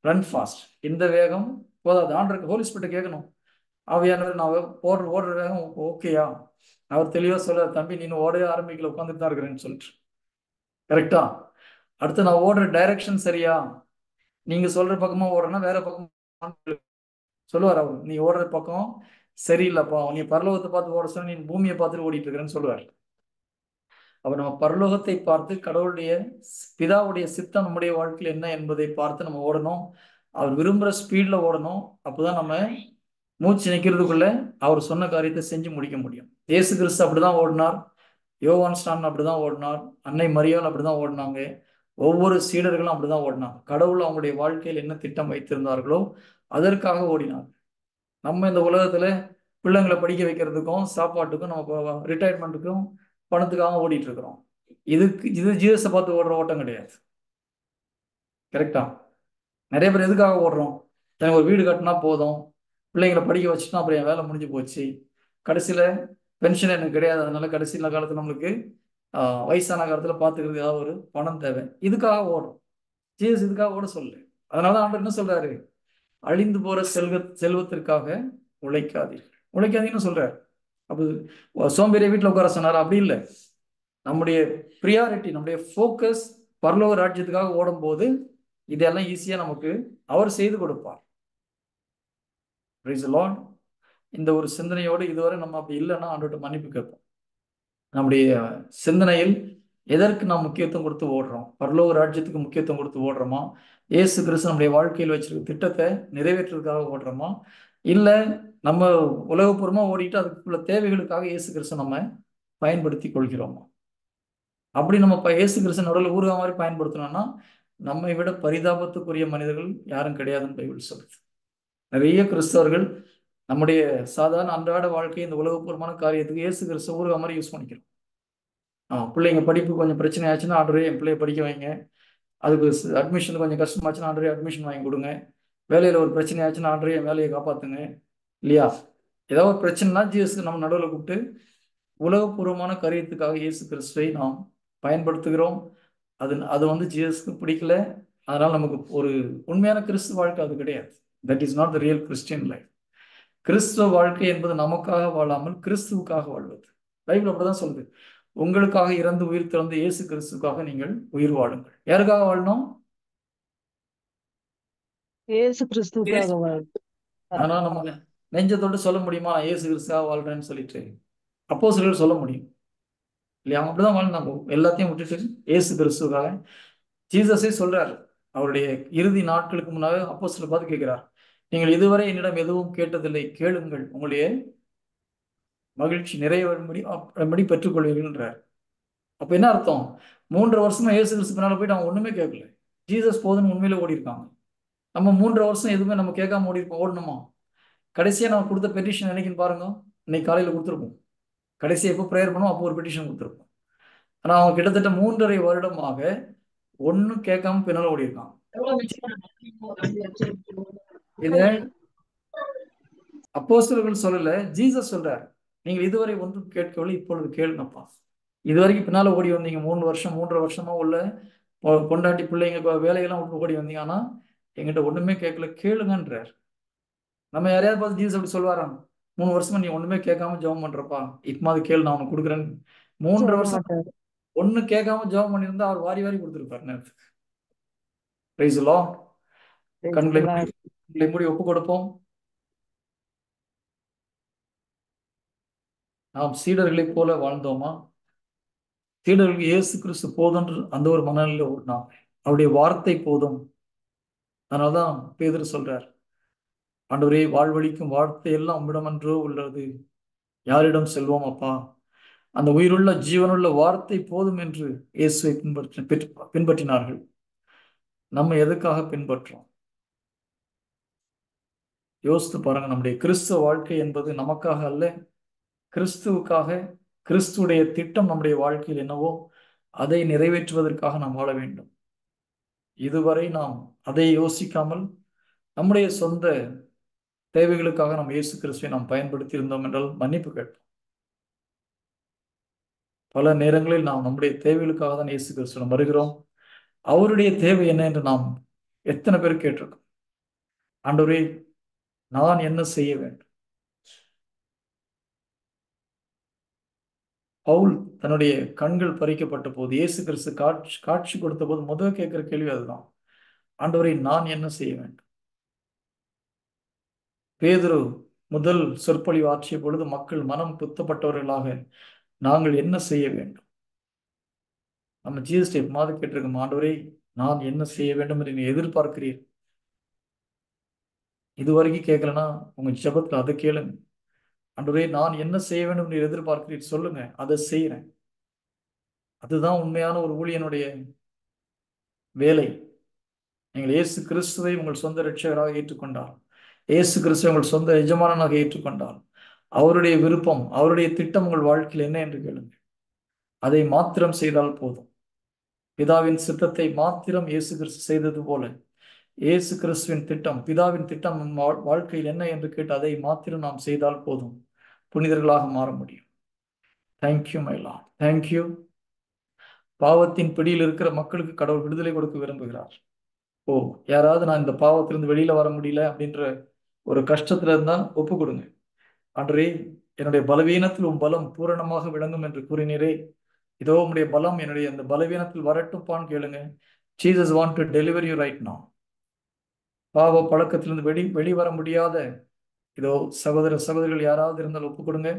run fast. இந்த வேகம் போதாது. ஆண்டவருக்கு ஹோலி ஸ்பிரிட்டை கேட்கணும், ஆவியானவர் நான் ஓடுற வேகம் ஓகேயா? அவர் தெளிவா சொல்ல, தம்பி நீ ஓடவே ஆரம்பிக்கல, உட்காந்துட்டு தான் இருக்கிறேன்னு சொல்லிட்டு. கரெக்டா? அடுத்து நான் ஓடுற டைரக்ஷன் சரியா? நீங்க சொல்ற பக்கமா ஓடுறேன்னா வேற பக்கம் சொல்லுவார் அவர், நீ ஓடுற பக்கம் சரியில்லைப்பா, நீ பரலோகத்தை பார்த்து ஓட சொன்ன, நீ பூமியை பார்த்துட்டு ஓடிட்டு இருக்கிறேன்னு சொல்லுவார். அப்ப நம்ம பரலோகத்தை பார்த்து கடவுளுடைய பிதாவுடைய சித்தம் நம்முடைய வாழ்க்கையில் என்ன என்பதை பார்த்து நம்ம ஓடணும். அவர் விரும்புகிற ஸ்பீட்ல ஓடணும். அப்போதான் நம்ம மூச்சு நிற்கிறதுக்குள்ள அவர் சொன்ன காரியத்தை செஞ்சு முடிக்க முடியும். இயேசு கிறிஸ்து அப்படிதான் ஓடினார். யோவான் ஸ்நானன் அப்படிதான் ஓடினார். அன்னை மரியாள் அப்படிதான் ஓடினாங்க. ஒவ்வொரு சீடர்களும் அப்படிதான் ஓடினாங்க. கடவுள் அவங்களுடைய வாழ்க்கையில் என்ன திட்டம் வைத்திருந்தார்களோ அதற்காக ஓடினார். நம்ம இந்த உலகத்துல பிள்ளைங்களை படிக்க வைக்கிறதுக்கும் சாப்பாட்டுக்கும் நம்ம ரிட்டையர்மெண்ட்டுக்கும் பணத்துக்காக ஓடிட்டு இருக்கிறோம். இது ஜீசஸை பார்த்து ஓடுற ஓட்டம் கிடையாது. கரெக்டா? நிறைய பேர் எதுக்காக ஓடுறோம்? எனக்கு ஒரு வீடு கட்டினா போதும், பிள்ளைங்களை படிக்க வச்சுட்டா அப்புறம் என் வேலை முடிஞ்சு போச்சு, கடைசியில பென்ஷன் எனக்கு கிடையாது, அதனால கடைசியில் காலத்துல நம்மளுக்கு வயசான காலத்துல பார்த்துக்கிறது ஏதாவது ஒரு பணம் தேவை, இதுக்காக ஓடும். ஜீசஸ் இதுக்காக ஓட சொல்லு. அதனால ஆண்டவர் என்ன சொல்றாரு? அழிந்து போற செல்வத்திற்காக உழைக்காதீங்கன்னு சொல்றாரு. அப்போ சோம்பேறிய வீட்டில் உட்கார சொன்னார்? அப்படி இல்லை. நம்முடைய ப்ரியாரிட்டி, நம்முடைய ஃபோக்கஸ் பரலோக ராஜ்யத்துக்காக ஓடும் போது இதெல்லாம் ஈஸியா நமக்கு அவர் செய்து கொடுப்பார். Praise the Lord. இந்த ஒரு சிந்தனையோடு இதுவரை நம்ம அப்படி இல்லைன்னா ஆண்டவர்கிட்ட மன்னிப்பு கேட்போம். நம்முடைய சிந்தனையில் எதற்கு நாம் முக்கியத்துவம் கொடுத்து ஓடுறோம்? பரலோக ராஜ்யத்துக்கு முக்கியத்துவம் கொடுத்து ஓடுறோமா? இயேசு கிறிஸ்து நம்முடைய வாழ்க்கையில் வச்சிருக்க திட்டத்தை நிறைவேற்றுறதுக்காக ஓடுறோமா? இல்லை நம்ம உலகப்பூர்வமா ஓடிட்டு அதுக்குள்ள தேவைகளுக்காக இயேசு கிறிஸ்து நம்ம பயன்படுத்தி கொள்கிறோமா? அப்படி நம்ம இயேசு கிறிஸ்து நடுவில் ஊருகா மாதிரி பயன்படுத்தணும்னா நம்மை விட பரிதாபத்துக்குரிய மனிதர்கள் யாரும் கிடையாதுன்னு பைபிள் சொல்லுது. நிறைய கிறிஸ்தவர்கள் நம்முடைய சாதாரண அன்றாட வாழ்க்கை இந்த உலகப்பூர்வமான காரியத்துக்கு இயேசு கிறிஸ்து ஊருகா மாதிரி யூஸ் பண்ணிக்கிறோம். பிள்ளைங்க படிப்பு கொஞ்சம் பிரச்சனை ஆச்சுன்னா ஆண்டவரே என் பிள்ளைய படிக்க வைங்க, அதுக்கு அட்மிஷன் கொஞ்சம் கஷ்டமாச்சுன்னா ஆண்டவரே அட்மிஷன் வாங்கி கொடுங்க, வேலையில் ஒரு பிரச்சனை ஆச்சுன்னா ஆண்டவரே என் வேலையை காப்பாற்றுங்க, இல்லையா? ஏதாவது ஒரு பிரச்சனைனா ஜீசஸ் நம்ம நடுவில் கூப்பிட்டு உலகப்பூர்வமான காரியத்துக்காக இயேசு கிறிஸ்துவை நாம் பயன்படுத்துகிறோம். அது ஜீசஸ்க்கு பிடிக்கல. அதனால நமக்கு ஒரு உண்மையான கிறிஸ்துவ வாழ்க்கை அது கிடையாது. That is not the real Christian life. கிறிஸ்துவ வாழ்க்கை என்பது நமக்காக வாழாமல் கிறிஸ்துவுக்காக வாழ்வது. பைபிள் அப்படிதான் சொல்லுது. உங்களுக்காக இறந்து உயிர் திறந்து இயேசு கிறிஸ்துக்காக நீங்கள் உயிர் வாழுங்கள். யாருக்காக வாழணும்? இயேசு கிறிஸ்துவுக்காக வாழ்வு. ஆனா நம்ம நெஞ்சத்தோடு சொல்ல முடியுமா இயேசு கிறிஸ்துவாக வாழ்றேன்னு சொல்லிட்டு? அப்போஸ்தலர்கள் சொல்ல முடியும் இல்லையா? அவங்க அப்படிதான் வாழ்ந்தாங்க. எல்லாத்தையும் விட்டுட்டு இயேசு கிறிஸ்துக்காக. ஜீசஸே சொல்றாரு, அவருடைய இறுதி நாட்களுக்கு முன்னாக அப்போஸ்தலரை பார்த்து கேட்கிறார், நீங்கள் இதுவரை என்னிடம் எதுவும் கேட்டதில்லை, கேளுங்கள், உங்களுடைய மகிழ்ச்சி நிறைவேறும்படி பெற்றுக்கொள்வீர்கள்ன்றார். அப்ப என்ன அர்த்தம்? 3 வருஷமா இயேசு கிறிஸ்து பின்னால போயிட்டு அவங்க ஒண்ணுமே கேட்கல. ஜீசஸ் போதுன்னு உண்மையில ஓடி இருக்காங்க. நம்ம 3 வருஷம் எதுவுமே நம்ம கேட்காம ஓடணுமா? கடைசியா நம்ம கொடுத்த பெட்டிஷன் என்னைக்குன்னு பாருங்க. இன்னைக்கு காலையில கொடுத்துருப்போம். கடைசியா எப்போ ப்ரேயர் பண்ணுவோம் அப்போ ஒரு பெட்டிஷன் கொடுத்துருப்போம். ஆனா அவங்க கிட்டத்தட்ட 3.5 வருடமாக ஒன்னும் கேட்காம பின்னால ஓடி இருக்காங்க. இத அப்போஸ்தலர்கள் சொல்லல, ஜீசஸ் சொல்றார், நீங்கள் இதுவரை ஒன்றும் கேட்கவில்லை, இப்பொழுது கேளுங்கப்பா. இதுவரைக்கும் பின்னால ஓடி வந்தீங்க, 3.5 வருஷமா உள்ள பொண்டாட்டி பிள்ளைங்க வேலையெல்லாம் விட்டு ஓடி வந்தீங்க, ஆனா எங்கிட்ட ஒண்ணுமே கேட்கல, கேளுங்கன்றார். நம்ம யாரையாவது பார்த்து ஜீசஸ் அப்படி சொல்வாராம்? 3 வருஷமா நீ ஒண்ணுமே கேட்காம ஜெபம் பண்றப்பா, இப்பமாவது கேளு, நான் உனக்கு கொடுக்குறேன்னு. 3 வருஷம் ஒண்ணு கேட்காம ஜெபம் பண்ணியிருந்தா அவர் வாரி வாரி கொடுத்துருப்பாரு நேரத்துக்கு. Price the Lord. கண்களை மூடி ஒப்பு கொடுப்போம். நாம் சீடர்களைப் போல வாழ்ந்தோமா? சீடர்களுக்கு இயேசு கிறிஸ்து போதும் அந்த ஒரு மனநிலையில ஓடினாங்க. அவருடைய வார்த்தை போதும். அதனால்தான் பேதுரு சொல்றார், ஆண்டவரே, வாழ்வழிக்கும் வார்த்தை எல்லாம் உம்மிடமன்றோ உள்ளது, யாரிடம் செல்வோம் அப்பா? அந்த உயிருள்ள ஜீவனுள்ள வார்த்தை போதும் என்று இயேசுவை பின்பற்றினார்கள். நம்ம எதுக்காக பின்பற்றோம்? யோசித்து பாருங்க. நம்முடைய கிறிஸ்துவ வாழ்க்கை என்பது நமக்காக அல்ல, கிறிஸ்துவுக்காக. கிறிஸ்துடைய திட்டம் நம்முடைய வாழ்க்கையில் என்னவோ அதை நிறைவேற்றுவதற்காக நாம் வாழ வேண்டும். இதுவரை நாம் அதை யோசிக்காமல் நம்முடைய சொந்த தேவைகளுக்காக நம்ம இயேசு கிறிஸ்துவை நாம் பயன்படுத்தி இருந்தோம் என்றால் மன்னிப்பு கேட்போம். பல நேரங்களில் நாம் நம்முடைய தேவைகளுக்காக தான் இயேசு கிறிஸ்துவிடம் வருகிறோம். அவருடைய தேவை என்ன என்று நாம் எத்தனை பேர் கேட்டிருக்கோம்? ஆண்டவரே, நான் என்ன செய்ய வேண்டும்? பவுல் தன்னுடைய கண்கள் பறிக்கப்பட்ட போது, இயேசு கிறிஸ்து காட்சி கொடுத்த போது முதல் கேட்கிற கேள்வி அதுதான், ஆண்டவரே, நான் என்ன செய்ய வேண்டும்? பேதுரு முதல் சொற்பொழிவு ஆற்றிய பொழுது மக்கள் மனம் குத்தப்பட்டவர்களாக நாங்கள் என்ன செய்ய வேண்டும்? நம்ம ஜீசஸ் எப்பமாவது கேட்டிருக்கோம், ஆண்டவரே நான் என்ன செய்ய வேண்டும் என்று நீ எதிர்பார்க்கிறீர்? இதுவரைக்கும் கேட்கலன்னா உங்க ஜெபத்துல அதை கேளுங்க. ஆண்டவரே நான் என்ன செய்ய வேண்டும் என்று எதிர்பார்க்கிறீர் சொல்லுங்க, அதை செய்யறேன். அதுதான் உண்மையான ஒரு ஊழியனுடைய வேலை. நீங்கள் இயேசு கிறிஸ்துவை உங்கள் சொந்த இரட்சகராக ஏற்றுக்கொண்டால், இயேசு கிறிஸ்துவை உங்கள் சொந்த எஜமானனாக ஏற்றுக்கொண்டால், அவருடைய விருப்பம், அவருடைய திட்டம் உங்கள் வாழ்க்கையில் என்ன என்று கேளுங்க. அதை மாத்திரம் செய்தால் போதும். பிதாவின் சித்தத்தை மாத்திரம் இயேசு கிறிஸ்து செய்தது போல இயேசு கிறிஸ்துவின் திட்டம், பிதாவின் திட்டம் நம் வாழ்க்கையில் என்ன என்று கேட்டு அதை மாத்திரம் நாம் செய்தால் போதும், புனிதர்களாக மாற முடியும். Thank you my Lord, thank you. பாவத்தின் பிடியில் இருக்கிற மக்களுக்கு கடவுள் விடுதலை கொடுக்க விரும்புகிறார். ஓ, யாராவது நான் இந்த பாவத்திலிருந்து வெளியில வர முடியல அப்படின்ற ஒரு கஷ்டத்துல இருந்தா ஒப்பு கொடுங்க. ஆண்டவரே என்னுடைய பலவீனத்தில் உன் பலம் பூரணமாக விளங்கும் என்று கூறினீரே, இதோ உம்முடைய பலம் என்னுடைய அந்த பலவீனத்தில் வரட்டுப்பான்னு கேளுங்க. Jesus want to deliver you right now. பாவ பழக்கத்திலிருந்து வெளிவர முடியாத இதோ சகோதரிகள் யாராவது இருந்தால் ஒப்பு கொடுங்க.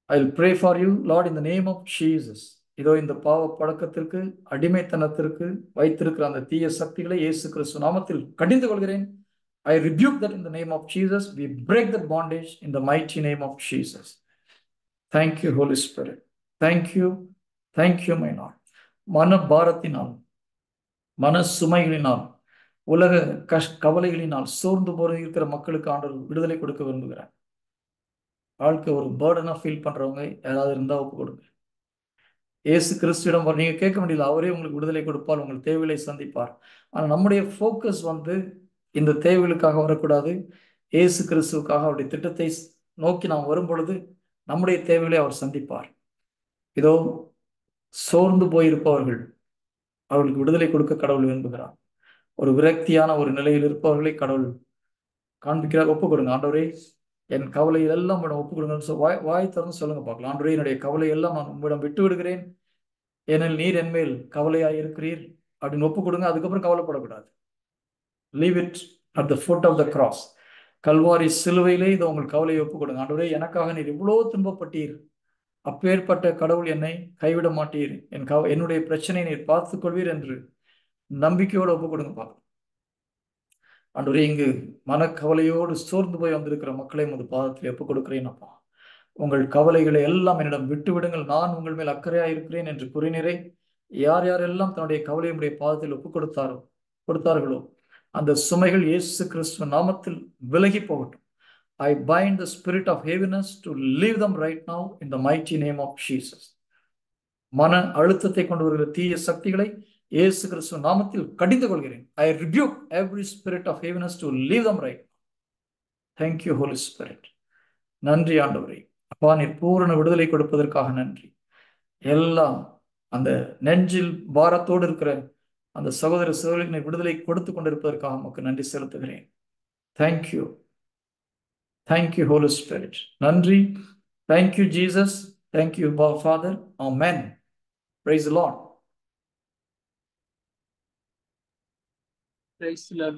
I'll pray for you, Lord, in the name of Jesus. இதோ இந்த பாவ பழக்கத்திற்கு, அடிமைத்தனத்திற்கு வைத்திருக்கிற அந்த தீய சக்திகளை இயேசு கிறிஸ்து நாமத்தில் கடிந்து கொள்கிறேன். I rebuke that in the name of Jesus. We break that bondage in the mighty name of Jesus. Thank you, Holy Spirit. Thank you. Thank you, my Lord. மன பாரத்தினால், மன சுமைகளினால், உலக கவலைகளினால் சோர்ந்து போய் இருக்கிற மக்களுக்கு ஆண்டவர் விடுதலை கொடுக்க விரும்புகிறார். வாழ்க்கை ஒரு பேர்டனா ஃபீல் பண்றவங்க யாராவது இருந்தா ஒப்பு கொடுங்க. இயேசு கிறிஸ்துவிடம் நீங்க கேட்க முடியல, அவரே உங்களுக்கு விடுதலை கொடுப்பார், உங்கள் தேவைகளை சந்திப்பார். ஆனா நம்முடைய ஃபோக்கஸ் இந்த தேவைகளுக்காக வரக்கூடாது. இயேசு கிறிஸ்துவுக்காக அவருடைய திட்டத்தை நோக்கி நாம் வரும் பொழுது நம்முடைய தேவைகளை அவர் சந்திப்பார். இதோ சோர்ந்து போயிருப்பவர்கள், அவர்களுக்கு விடுதலை கொடுக்க கடவுள் விரும்புகிறார். ஒரு விரக்தியான ஒரு நிலையில் இருப்பவர்களை கடவுள் காண்பிக்கிறார். ஒப்பு கொடுங்க. ஆண்டவரே என் கவலைகள் எல்லாம் ஒப்பு கொடுங்க. வாய் திறந்து சொல்லுங்க பார்க்கலாம். ஆண்டவரே என்னுடைய கவலை எல்லாம் நான் உங்களிடம் விட்டு விடுகிறேன், ஏனெனில் நீர் என் மேல் கவலையாய் இருக்கிறீர் அப்படின்னு ஒப்பு கொடுங்க. அதுக்கப்புறம் கவலைப்படக்கூடாது. Leave it at the foot of the cross. Calvary சிலுவையிலே இதை உங்கள் கவலையை ஒப்பு கொடுங்க. ஆண்டவரே எனக்காக நீர் இவ்வளவு துன்பப்பட்டீர், அப்பேற்பட்ட கடவுள் என்னை கைவிட மாட்டீர், என்னுடைய பிரச்சனையை நீர் பார்த்துக் கொள்வீர் என்று நம்பிக்கையோடு ஒப்பு கொடுங்க பார்க்கலாம். ஆண்டவரே இங்கு மனக்கவலையோடு சோர்ந்து போய் வந்திருக்கிற மக்களை உமது பாதத்தில் ஒப்பு கொடுக்கிறேன். அப்பா, உங்கள் கவலைகளை எல்லாம் என்னிடம் விட்டு விடுங்கள், நான் உங்கள் மேல் அக்கறையா இருக்கிறேன் என்று கூறினரே. யார் யாரெல்லாம் தன்னுடைய கவலையை உடைய பாதத்தில் ஒப்பு கொடுத்தார்களோ அந்த சுமைகள் இயேசு கிறிஸ்துவ நாமத்தில் விலகி போகட்டும். I bind the spirit of heaviness to leave them right now in the mighty name of Jesus. மன அழுத்தத்தை கொண்டு வருகிற தீய சக்திகளை இயேசு கிறிஸ்துவ நாமத்தில் கடிந்து கொள்கிறேன். I rebuke every spirit of heaviness to leave them right now. Thank you, Holy Spirit. நன்றி ஆண்டவரே. அப்பா, நீர் பூரண விடுதலை கொடுப்பதற்காக நன்றி. எல்லாம் அந்த நெஞ்சில் பாரத்தோடு இருக்கிற அந்த சகோதரர்களுக்கு நீர் விடுதலை கொடுத்து கொண்டிருப்பதற்காக உமக்கு நன்றி செலுத்துகிறேன். Thank you. Thank you, Holy Spirit. நன்றி. Thank you, Jesus. Thank you, Father. Amen. Praise the Lord. Praise the Lord.